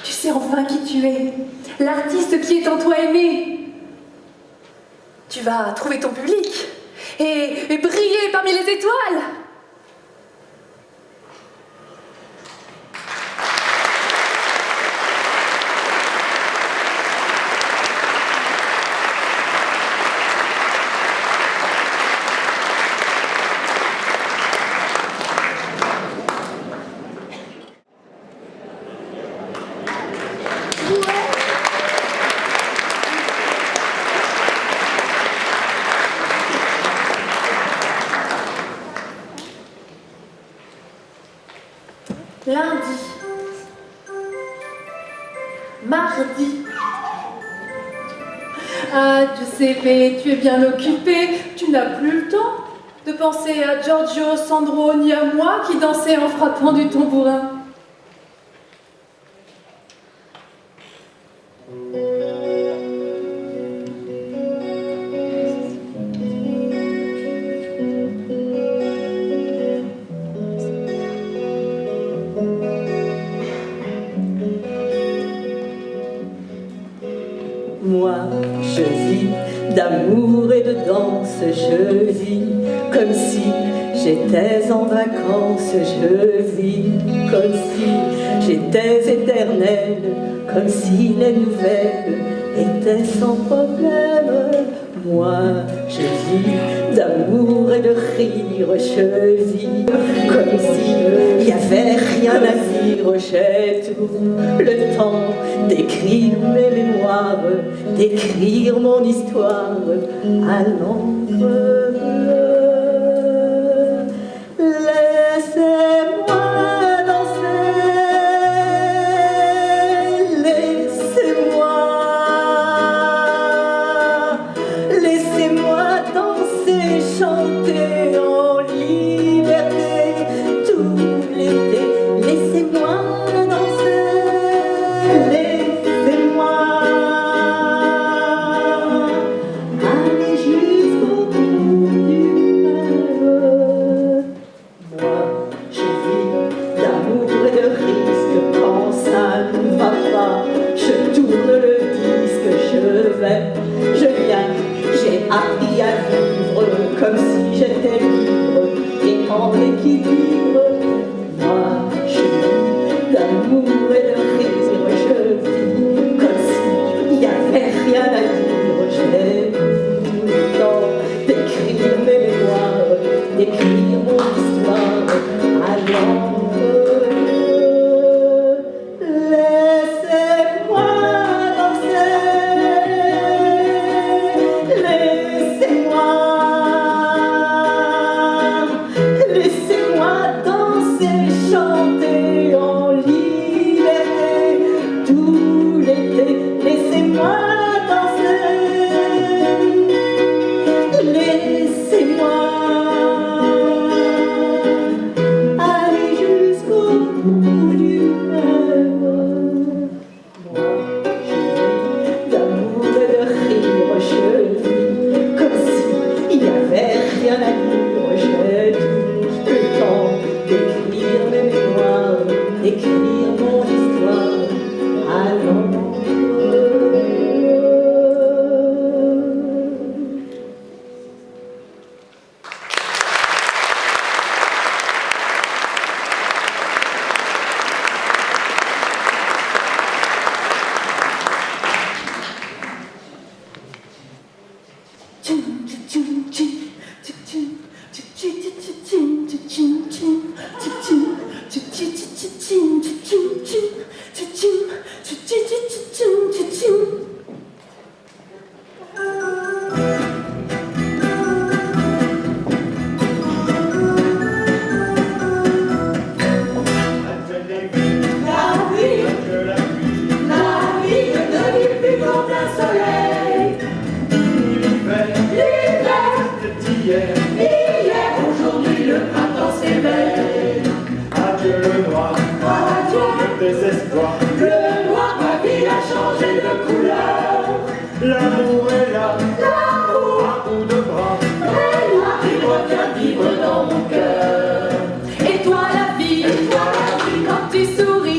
tu sais enfin qui tu es, l'artiste qui est en toi aimé. Tu vas trouver ton public et briller parmi les étoiles. Lundi, mardi. Ah, Giuseppe, tu es bien occupé, tu n'as plus le temps de penser à Giorgio, Sandro, ni à moi qui dansait en frappant du tambourin. Moi, je vis d'amour et de danse, je vis comme si j'étais en vacances, je vis comme si j'étais éternelle, comme si les nouvelles étaient sans problème. Moi, je vis d'amour et de rire, je vis comme s'il n'y avait rien à dire. J'ai tout le temps d'écrire mes mémoires, d'écrire mon histoire à l'encre. Laissez-moi danser, laissez-moi danser, chanter en liberté tout l'été. Laissez-moi danser, laissez-moi aller jusqu'au bout du rêve. Moi, je vis d'amour et de risque. Quand ça ne va pas, je tourne le disque, je viens. J'ai appris à vivre comme si j'étais libre et en équilibre. Moi, je vis d'amour et de rire, je vis comme s'il n'y avait rien à dire. J'ai tout le temps d'écrire mes mémoires, d'écrire mon histoire à l'encre. Laissez-moi danser, laissez-moi danser, chanter en liberté tout l'été. Laissez-moi danser, laissez-moi aller jusqu'au bout du rêve. Moi, je vis d'amour et de rire, je vis comme s'il n'y avait rien à dire. J'ai tout le temps d'écrire mes mémoires, d'écrire mon histoire à l'encre. Aujourd'hui le printemps s'éveille. Adieu le noir, Adieu le désespoir. le noir, ma vie a changé de couleur. L'amour est là, L'amour à bout de bras. est là, il revient vivre dans mon cœur. Et toi la vie, quand tu souris.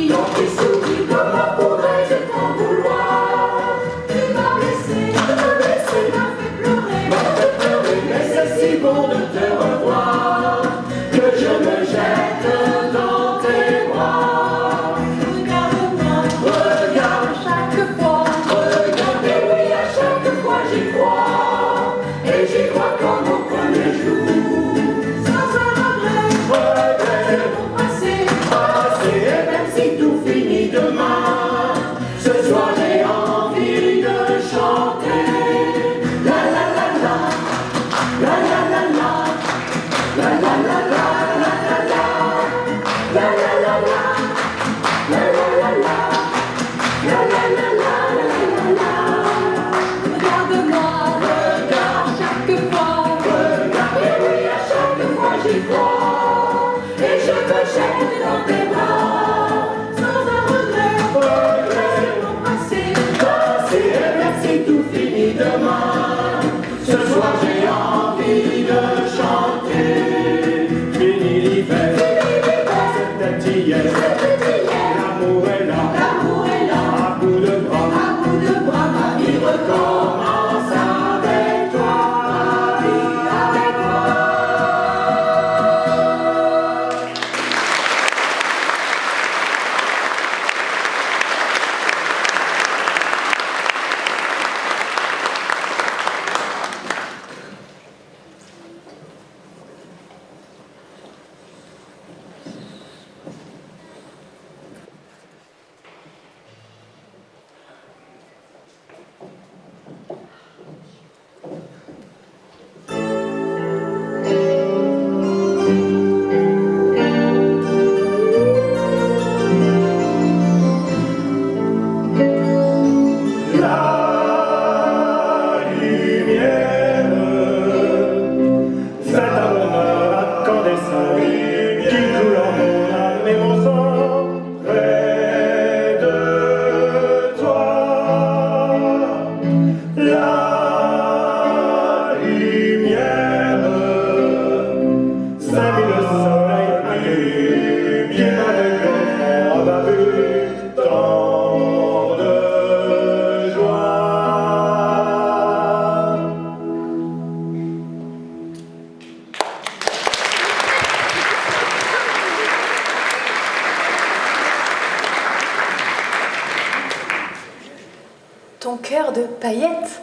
cœur de paillettes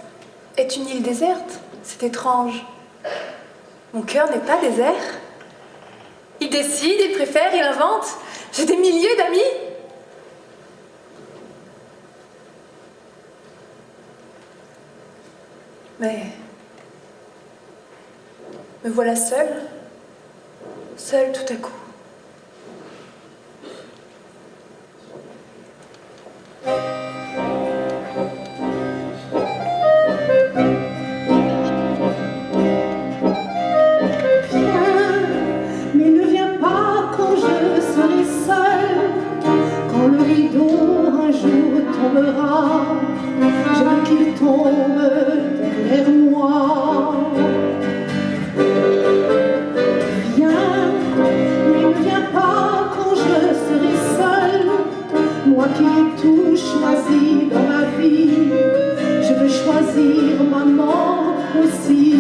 est une île déserte. C'est étrange. Mon cœur n'est pas désert. Il décide, il préfère, il invente. J'ai des milliers d'amis. Mais me voilà seule. Seule tout à coup. Je veux qu'il tombe derrière moi. Viens, mais ne viens pas quand je serai seule. Moi qui ai tout choisi dans ma vie, je veux choisir ma mort aussi.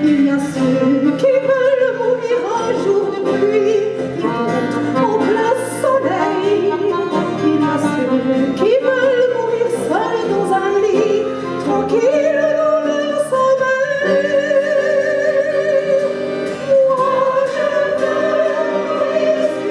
Il y a ceux qui veulent mourir un jour de pluie et d'autres en plein soleil. Il y a ceux qui veulent mourir seuls dans un lit, tranquille dans leur sommeil. Moi je veux mourir sur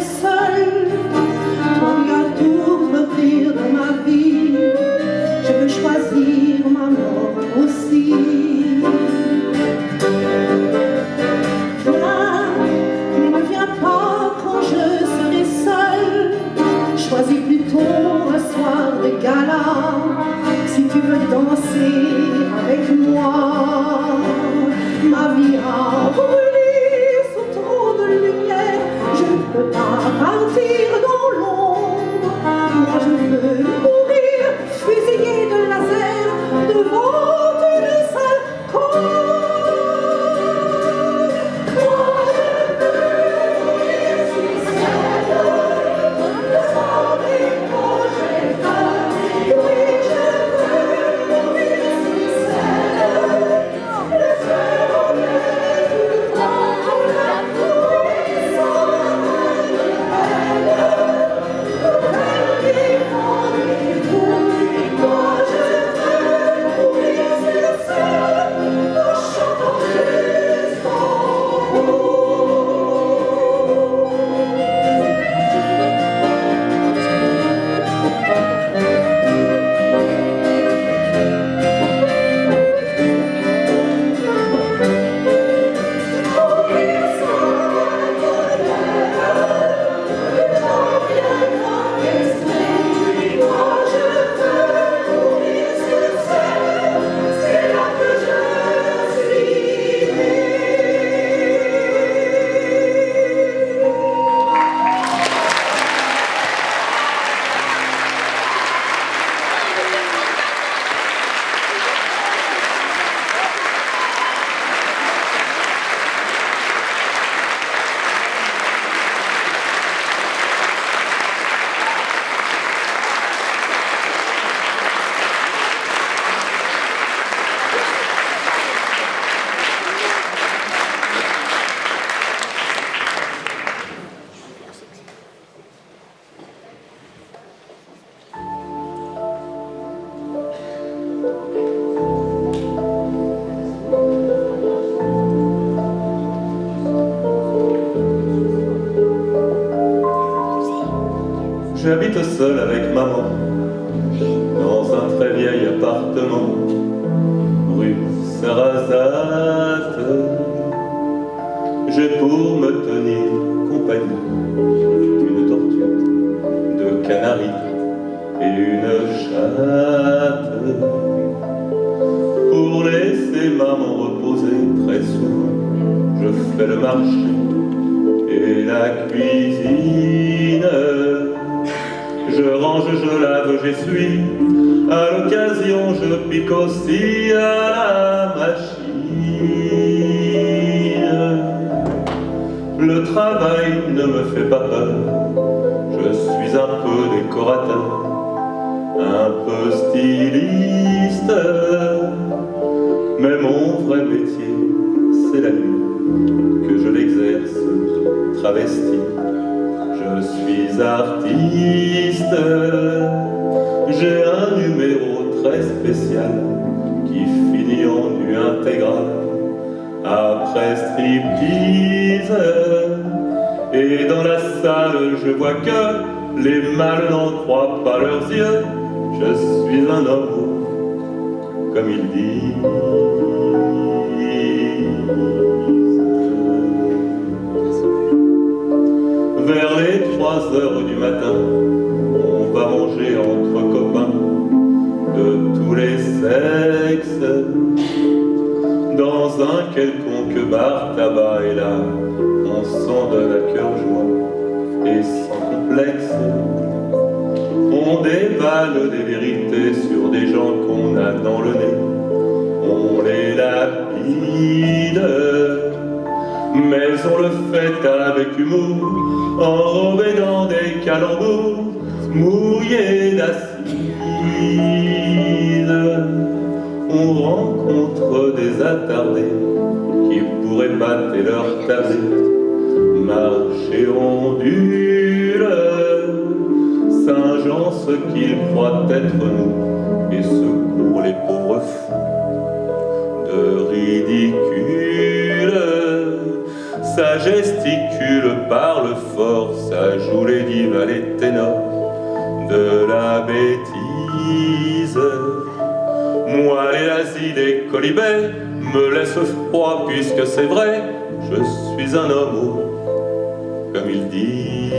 scène, sans décrocher ma vie. Je veux mourir sur scène, le soleil pour la puissance. J'habite seul avec maman dans un très vieil appartement rue Sarrazate. J'ai pour me tenir compagnie une tortue, deux canaris et une chatte. Pour laisser maman reposer très souvent, je fais le marché et la cuisine. Je range, je lave, j'essuie, à l'occasion je pique aussi à la machine. Le travail ne me fait pas peur, je suis un peu décorateur, un peu styliste, mais mon vrai métier, c'est la nuit, que je l'exerce travesti. Je suis artiste, j'ai un numéro très spécial qui finit en nu intégral après striptease. Et dans la salle, je vois que les mâles n'en croient pas leurs yeux. Je suis un homme, comme ils disent. Vers les 3 heures du matin, on va manger entre copains de tous les sexes dans un quelconque bar tabac, et là on s'en donne à cœur joie et sans complexe. On dévale des vérités sur des gens qu'on a dans le nez, on les lapide, mais on le fait avec humour, enrobé dans des calembours mouillés d'acide. On rencontre des attardés qui pourraient battre leur tablette, marcher ondule, Saint-Jean ce qu'il croit être nous, et secourt les pauvres fous de ridicule. Ça gesticule, parle fort, ça joue les divas, les ténors de la bêtise. Moi les nazis des colibets me laissent froid puisque c'est vrai, je suis un homme, comme ils disent.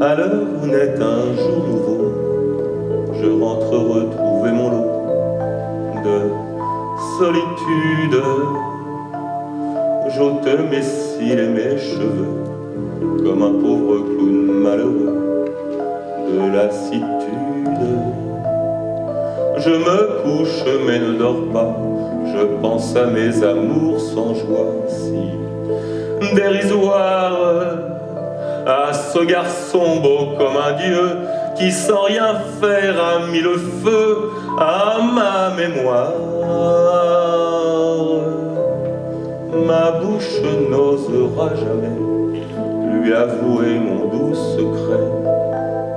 À l'heure où naît un jour nouveau, je rentre retrouver mon lot de solitude. J'ôte mes cils et mes cheveux comme un pauvre clown malheureux de lassitude. Je me couche mais ne dors pas, je pense à mes amours sans joie, si dérisoire, à ce garçon beau comme un dieu qui sans rien faire a mis le feu à ma mémoire. Ma bouche n'osera jamais lui avouer mon doux secret,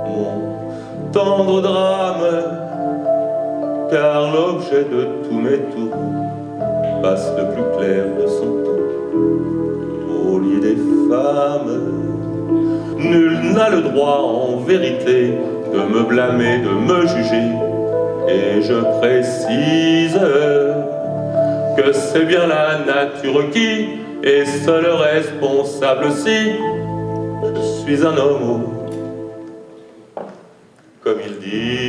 mon tendre drame, car l'objet de tous mes tours passe le plus clair de son temps au lit des femmes. Nul n'a le droit en vérité de me blâmer, de me juger, et je précise que c'est bien la nature qui est seule responsable si je suis un homme, comme ils disent.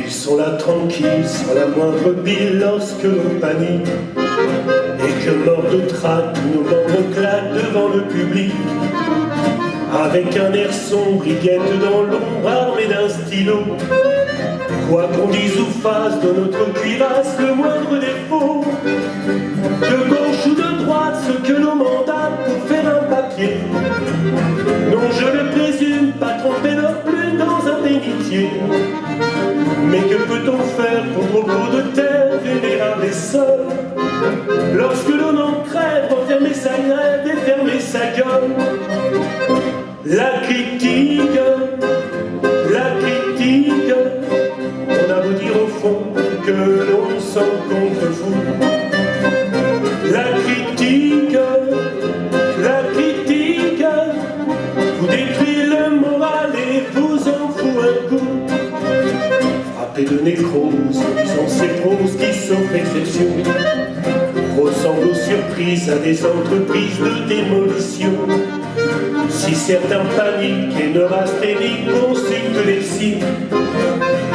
Ils sont là tranquilles, sans la moindre bile lorsque l'on panique, et Que mort de traque, nos membres claquent devant le public. Avec un air sombre, il guette dans l'ombre, armé d'un stylo. Quoi qu'on dise ou fasse de notre cuirasse, le moindre défaut, de gauche ou de droite, ce que l'on mandatent pour faire un papier. Non, je le présume, pas tromper leur plume dans un bénitier. Mais que peut-on faire pour propos de terre vénérable et seul, lorsque l'on en crève, enfermer sa grève et fermer sa gueule? La critique, on a beau dire au fond que l'on s'en contrefou. La critique, vous détruit le moral et vous en fout un coup. Frappé de nécrose, sont ces proses qui, sauf exception, ressemblent aux surprises à des entreprises de démolition. Si certains paniquent et ne rasténiquent, consultent les signes,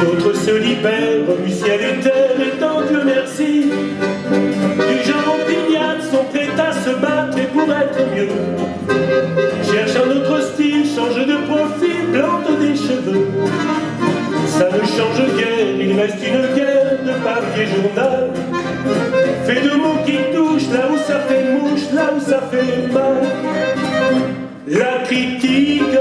d'autres se libèrent du ciel et terre, étant Dieu merci. Du genre opiniâtres sont prêts à se battre et pour être mieux cherche un autre style, change de profil, plante des cheveux. Ça ne change guère, il reste une guerre de papier journal, fait de mots qui touchent là où ça fait mouche, là où ça fait mal. La critique,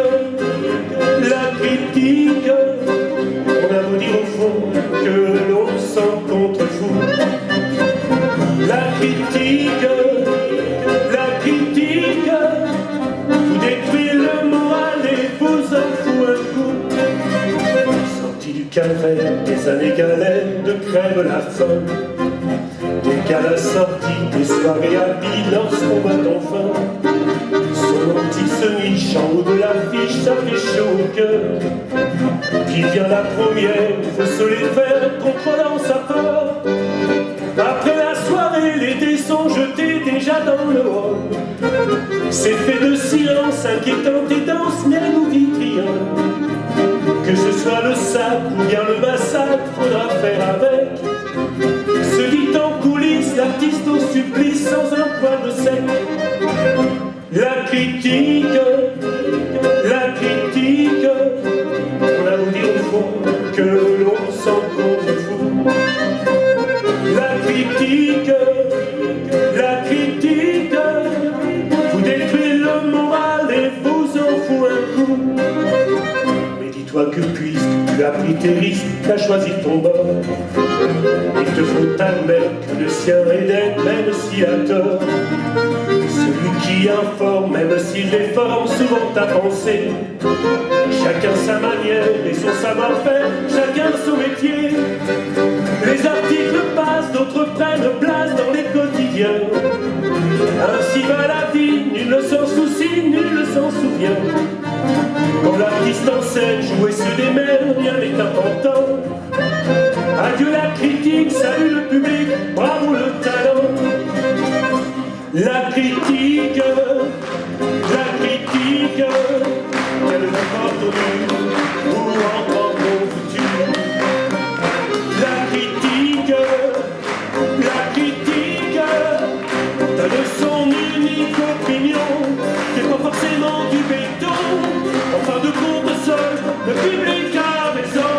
on a beau dire au fond que l'on s'en contrefout. La critique, vous détruit le moral et vous en fout un coup. Sorti du calvaire, des années galères de crève la faim, des galas sortis, des soirées habiles lorsqu'on bat enfin. Son petit se niche en haut de l'affiche, ça fait chaud au cœur. Qui vient la première, faut se les faire, contrôlant sa peur. Après la soirée, les dés sont jetés déjà dans le hall. C'est fait de silence, inquiétant et dense, miel ou vitriol. Que ce soit le sac ou bien le massacre, faudra faire avec. Se dit en coulisses, l'artiste au supplice sans un poil de sec. La critique, on a beau dire au fond que l'on s'en contrefout. La critique, vous détruit le moral et vous en fout un coup. Mais dis-toi que puisque tu as pris tes risques, t'as choisi ton bord, il te faut admettre que le sien est d'être, même si à tort. Celui qui informe, même s'il déforme souvent ta pensée. Chacun sa manière et son savoir-faire, chacun son métier. Les articles passent, d'autres prennent place dans les quotidiens. Ainsi va la vie, nul ne s'en soucie, nul ne s'en souvient. Quand l'artiste en scène joue et se démène, rien n'est important. Adieu la critique, salut le public, bravo le talent. La critique, qu'elle n'apporte au mur ou encore au futur. La critique, donne son unique opinion, c'est pas forcément du béton. En fin de compte, seul le public a raison.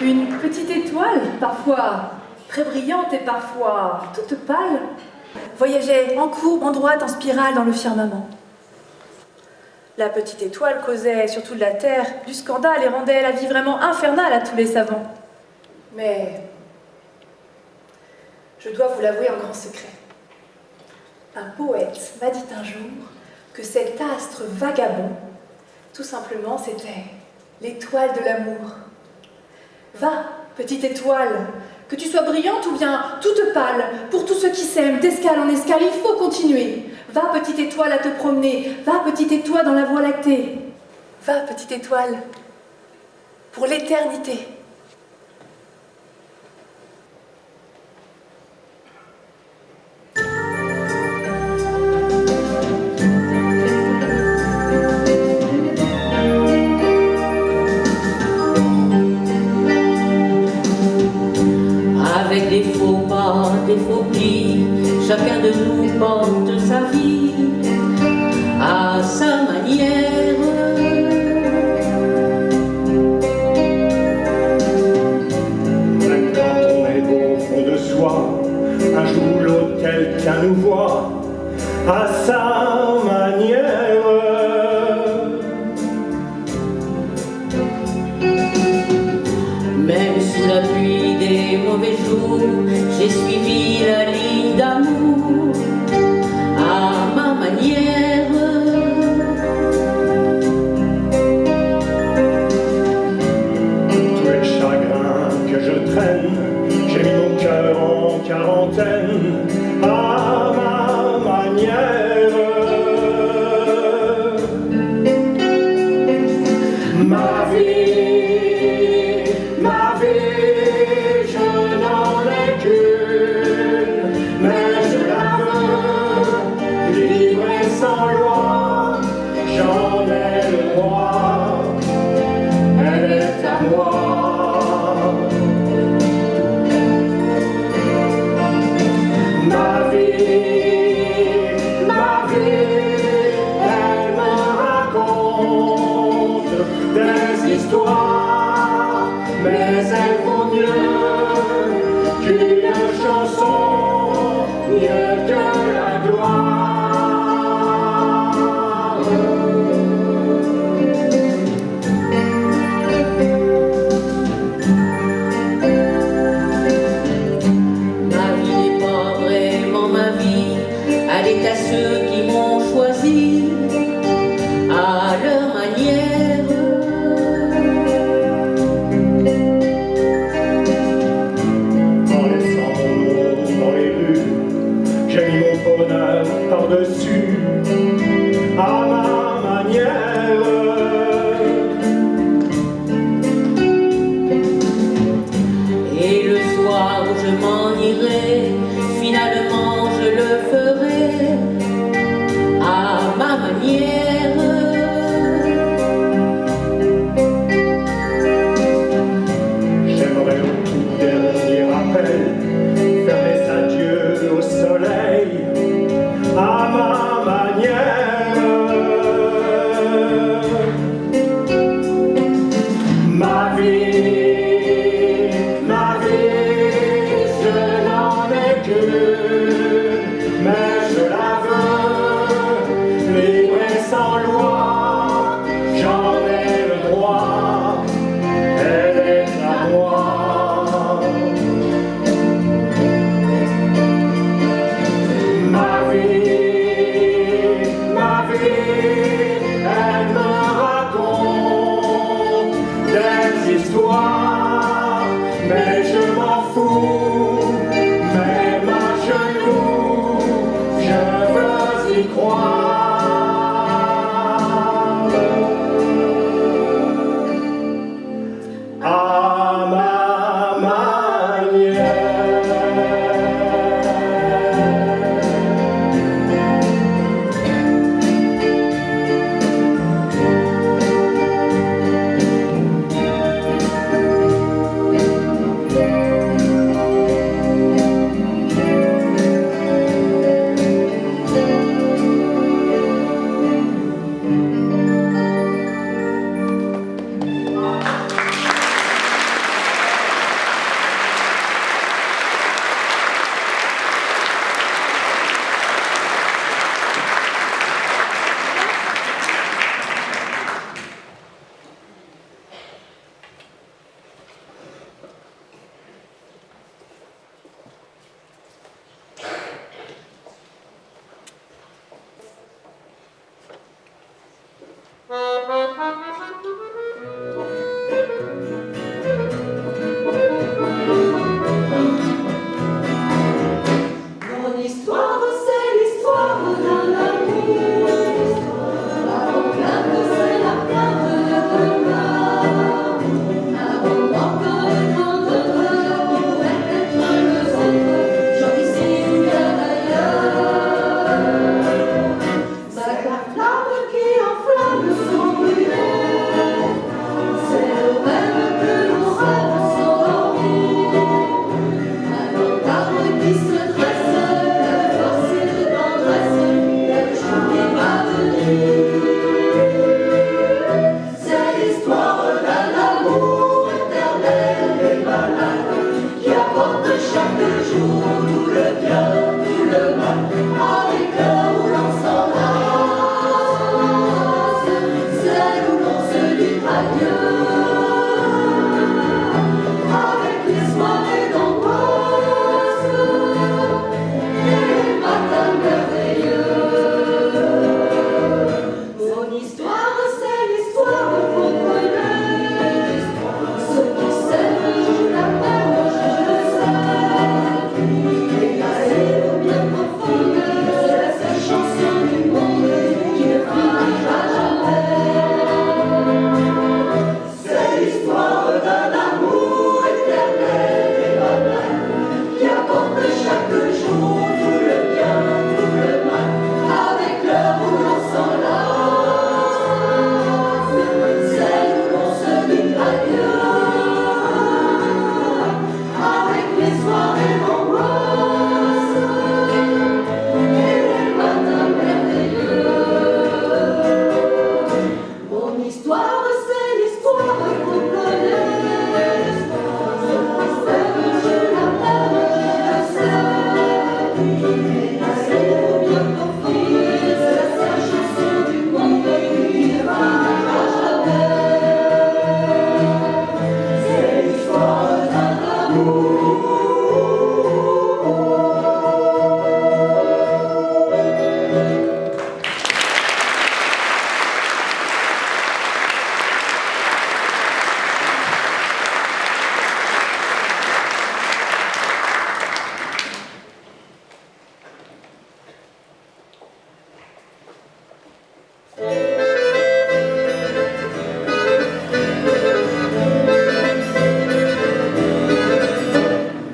Une petite étoile, parfois très brillante et parfois toute pâle, voyageait en courbe, en droite, en spirale dans le firmament. La petite étoile causait surtout de la terre, du scandale et rendait la vie vraiment infernale à tous les savants. Mais je dois vous l'avouer en grand secret. Un poète m'a dit un jour que cet astre vagabond, tout simplement, c'était l'étoile de l'amour. Va, petite étoile, que tu sois brillante ou bien toute pâle, pour tous ceux qui s'aiment, d'escale en escale, il faut continuer. Va, petite étoile, à te promener. Va, petite étoile, dans la voie lactée. Va, petite étoile, pour l'éternité. chacun de nous porte sa vie à sa manière. Même quand on est beau au fond de soi, un jour ou l'autre quelqu'un nous voit à sa manière. Même sous la pluie des mauvais jours, j'ai suivi la ligne d'amour à ma manière. Tous les chagrins que je traîne, j'ai mis mon cœur en quarantaine à ma manière. Ma vie, je n'en ai qu'une, mais je la veux, libre et sans loi, j'en ai le droit, elle est à moi. Ma vie, elle me raconte des histoires, mais elles vaut mieux qu'une chanson, mieux que la gloire. Ma vie n'est pas vraiment ma vie, elle est à ceux qui m'ont choisi à leur manière. En laissant mon nom dans les rues, j'ai mis mon bonheur par-dessus à ma manière. Et le soir où je m'en irai, finalement je le ferai à ma manière. J'aimerais au tout dernier appel faire mes adieux au soleil à ma manière. Ma vie, je n'en ai qu'une, mais je la veux, libre et sans loi, j'en ai le droit, elle est à moi. Ma vie, elle me raconte des histoires, mais je m'en fous, même à genoux, je veux y croire. À ma manière.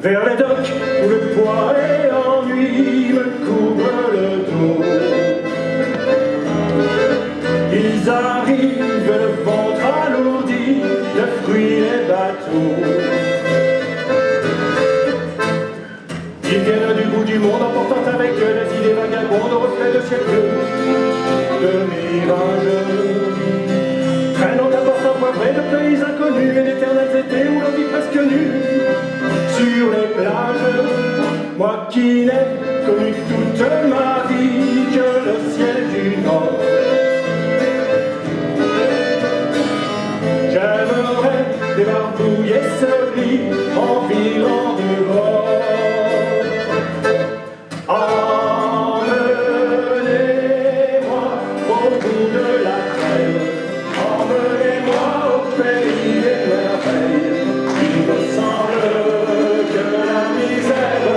vers les docks où le poids et l'ennui me couvrent le dos. Ils arrivent, le ventre alourdi, de fruits les bateaux. Ils viennent du bout du monde en portant avec eux les idées vagabondes au reflet de ciel bleu, de mirages. Traînant à bord empoivrés de pays inconnus et d'éternels étés où l'on vit presque nu sur les plages. Moi qui n'ai connu toute ma vie que le ciel du Nord. J'aimerais débarbouiller ce lit en virant du bord. Emmenez-moi au bout de la trêve, emmenez-moi au pays des merveilles. Il me semble que la misère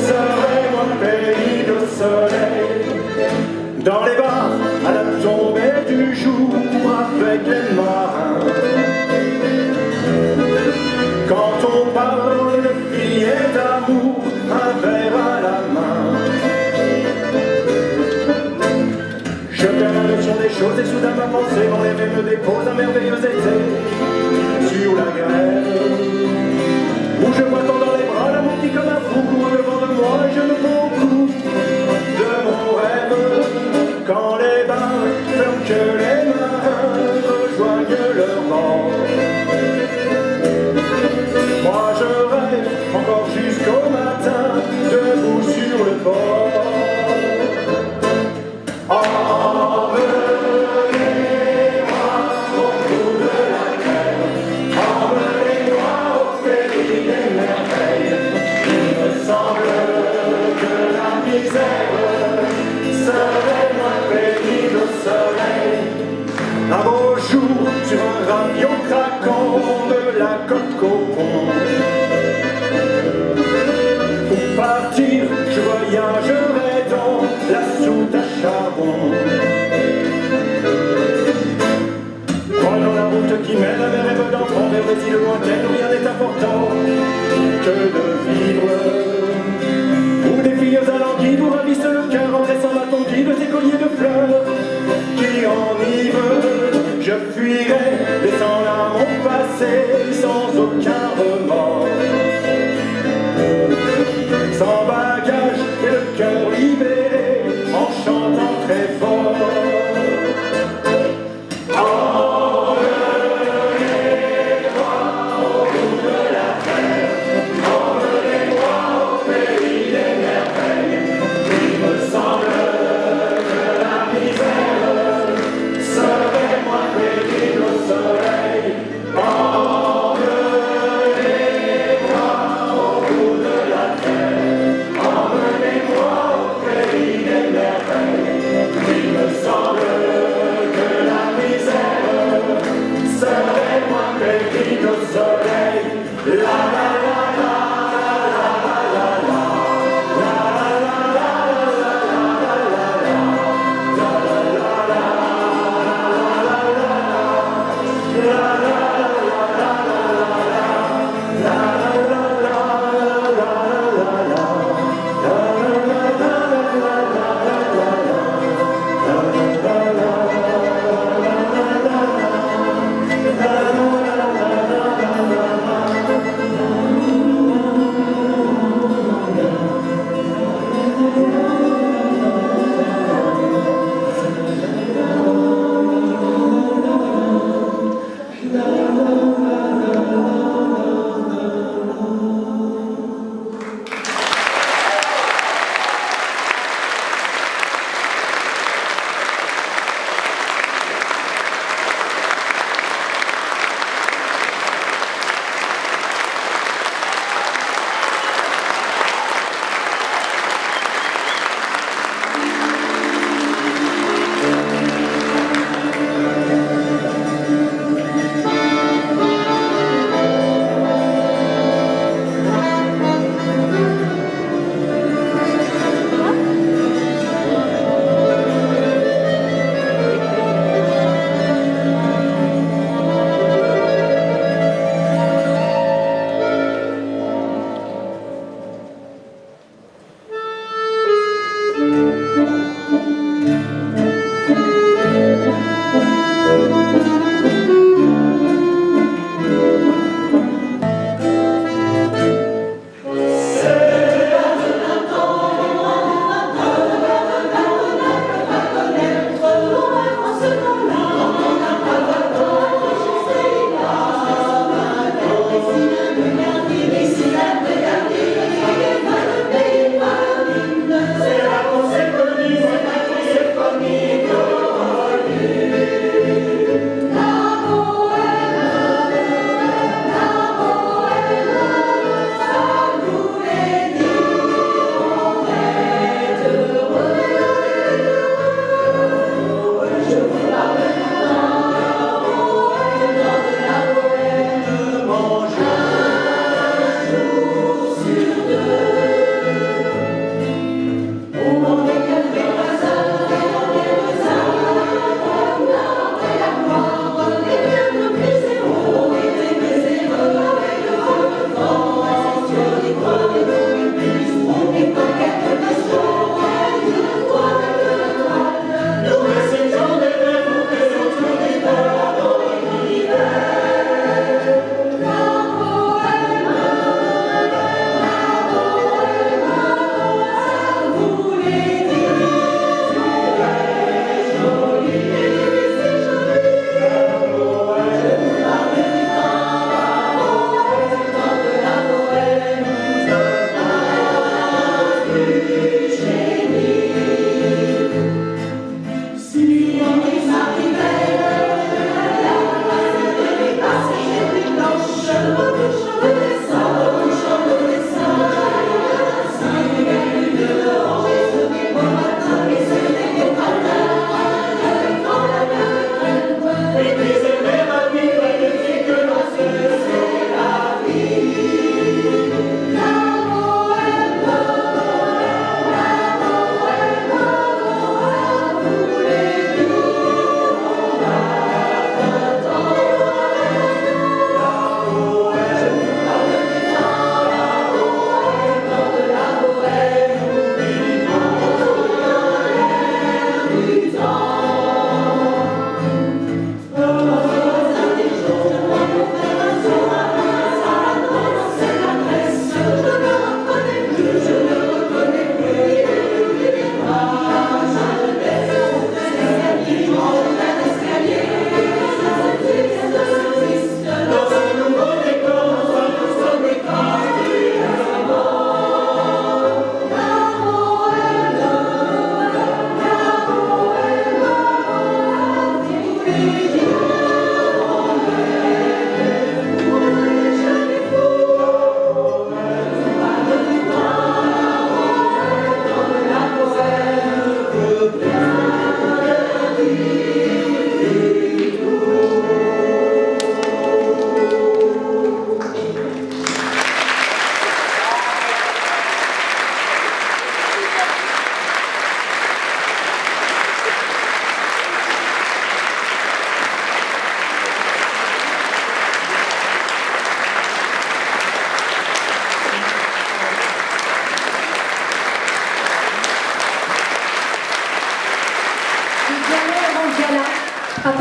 serait mon pays de soleil. Dans les bars, à la tombée du jour, avec les marins. Quand on parle de vie et d'amour, un verre à la main. Je perds la notion des choses et soudain ma pensée m'enlève et me dépose un merveilleux été sur la grève. Où je vois tant dans les bras l'amour qui comme un fou court devant de moi et je me prends au cou de mon rêve. Quand les bars ferment que les marins rejoignent leur bord. Moi je rêve encore jusqu'au matin, debout sur le bord. Emmenez-moi au bout de la terre, emmenez-moi au pays des merveilles. Il me semble que la misère serait moins pénible au soleil. Un beau jour sur un ravion craquant de la coque au pont. Pour partir, je voyagerai dans la soute à charbon. Prenons la route qui mène à mes rêves d'enfant vers des îles lointaines où rien n'est important que de vivre. Où des filles alanguides vous ravissent le cœur en dressant ma tombe de ces colliers de fleurs qui enivrent. Je fuirai, laissant là mon passé sans aucun remords. Sans bagage et le cœur libéré en chantant très fort. Emmenez-moi au bout de la terre, emmenez-moi au pays des merveilles. Il me semble que la misère serait moins pénible au soleil. Emmenez-moi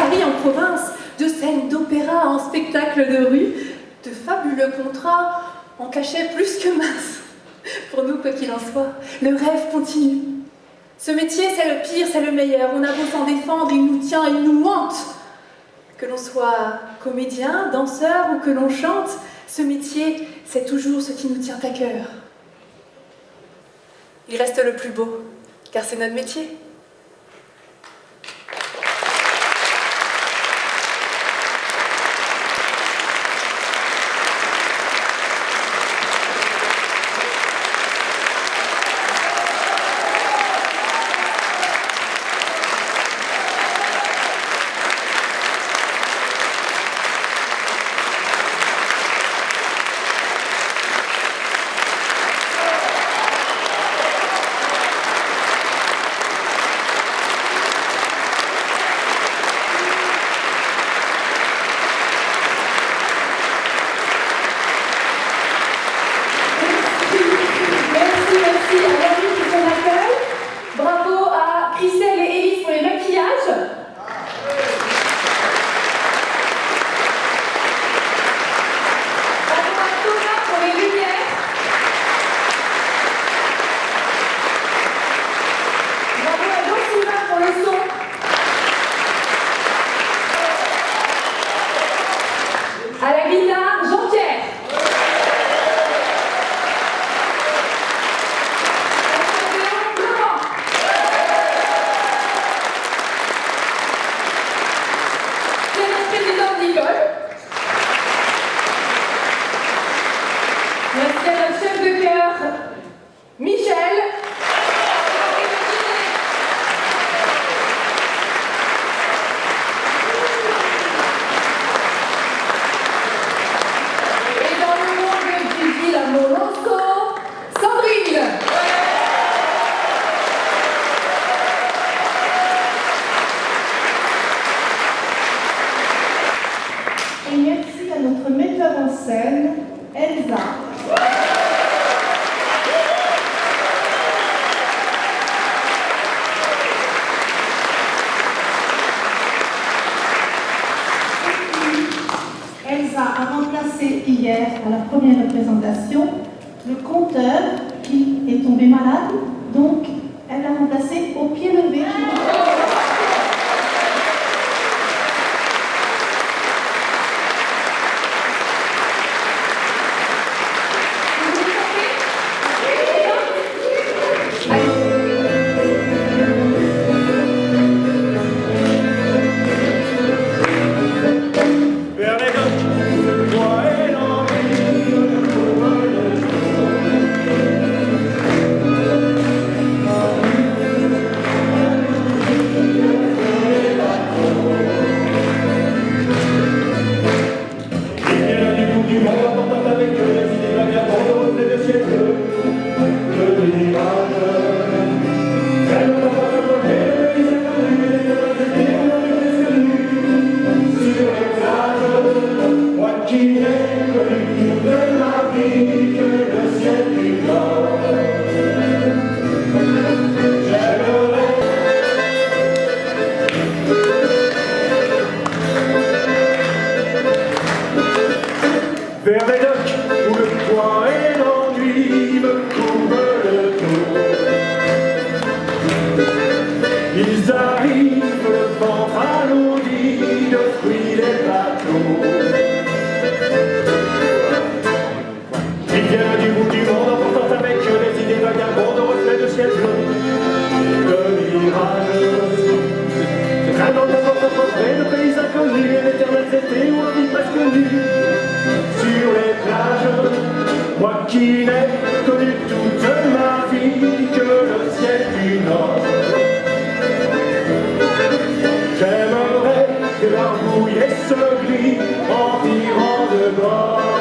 Paris en province, de scènes d'opéra en spectacle de rue, de fabuleux contrats en cachet plus que mince. Pour nous, quoi qu'il en soit, le rêve continue. Ce métier, c'est le pire, c'est le meilleur. On a beau s'en défendre, il nous tient, il nous hante. Que l'on soit comédien, danseur ou que l'on chante, ce métier, c'est toujours ce qui nous tient à cœur. Il reste le plus beau, car c'est notre métier. À la première représentation, le conteur qui est tombé malade, donc elle l'a remplacé au pied levé. Vers les docks où le poids et l'ennui me couvrent le dos. Ils arrivent, le ventre alourdi de fruits les bateaux. Ils viennent du bout du monde, emportant avec eux les idées vagabondes, de reflets de ciel bleu, de mirages. Traînant de porte à portrait de pays inconnus, et l'éternel été où on vit presque nu. Sur les plages, moi qui n'ai connu toute ma vie que le ciel du Nord. J'aimerais que l'argouille et ce gris en virant de bord.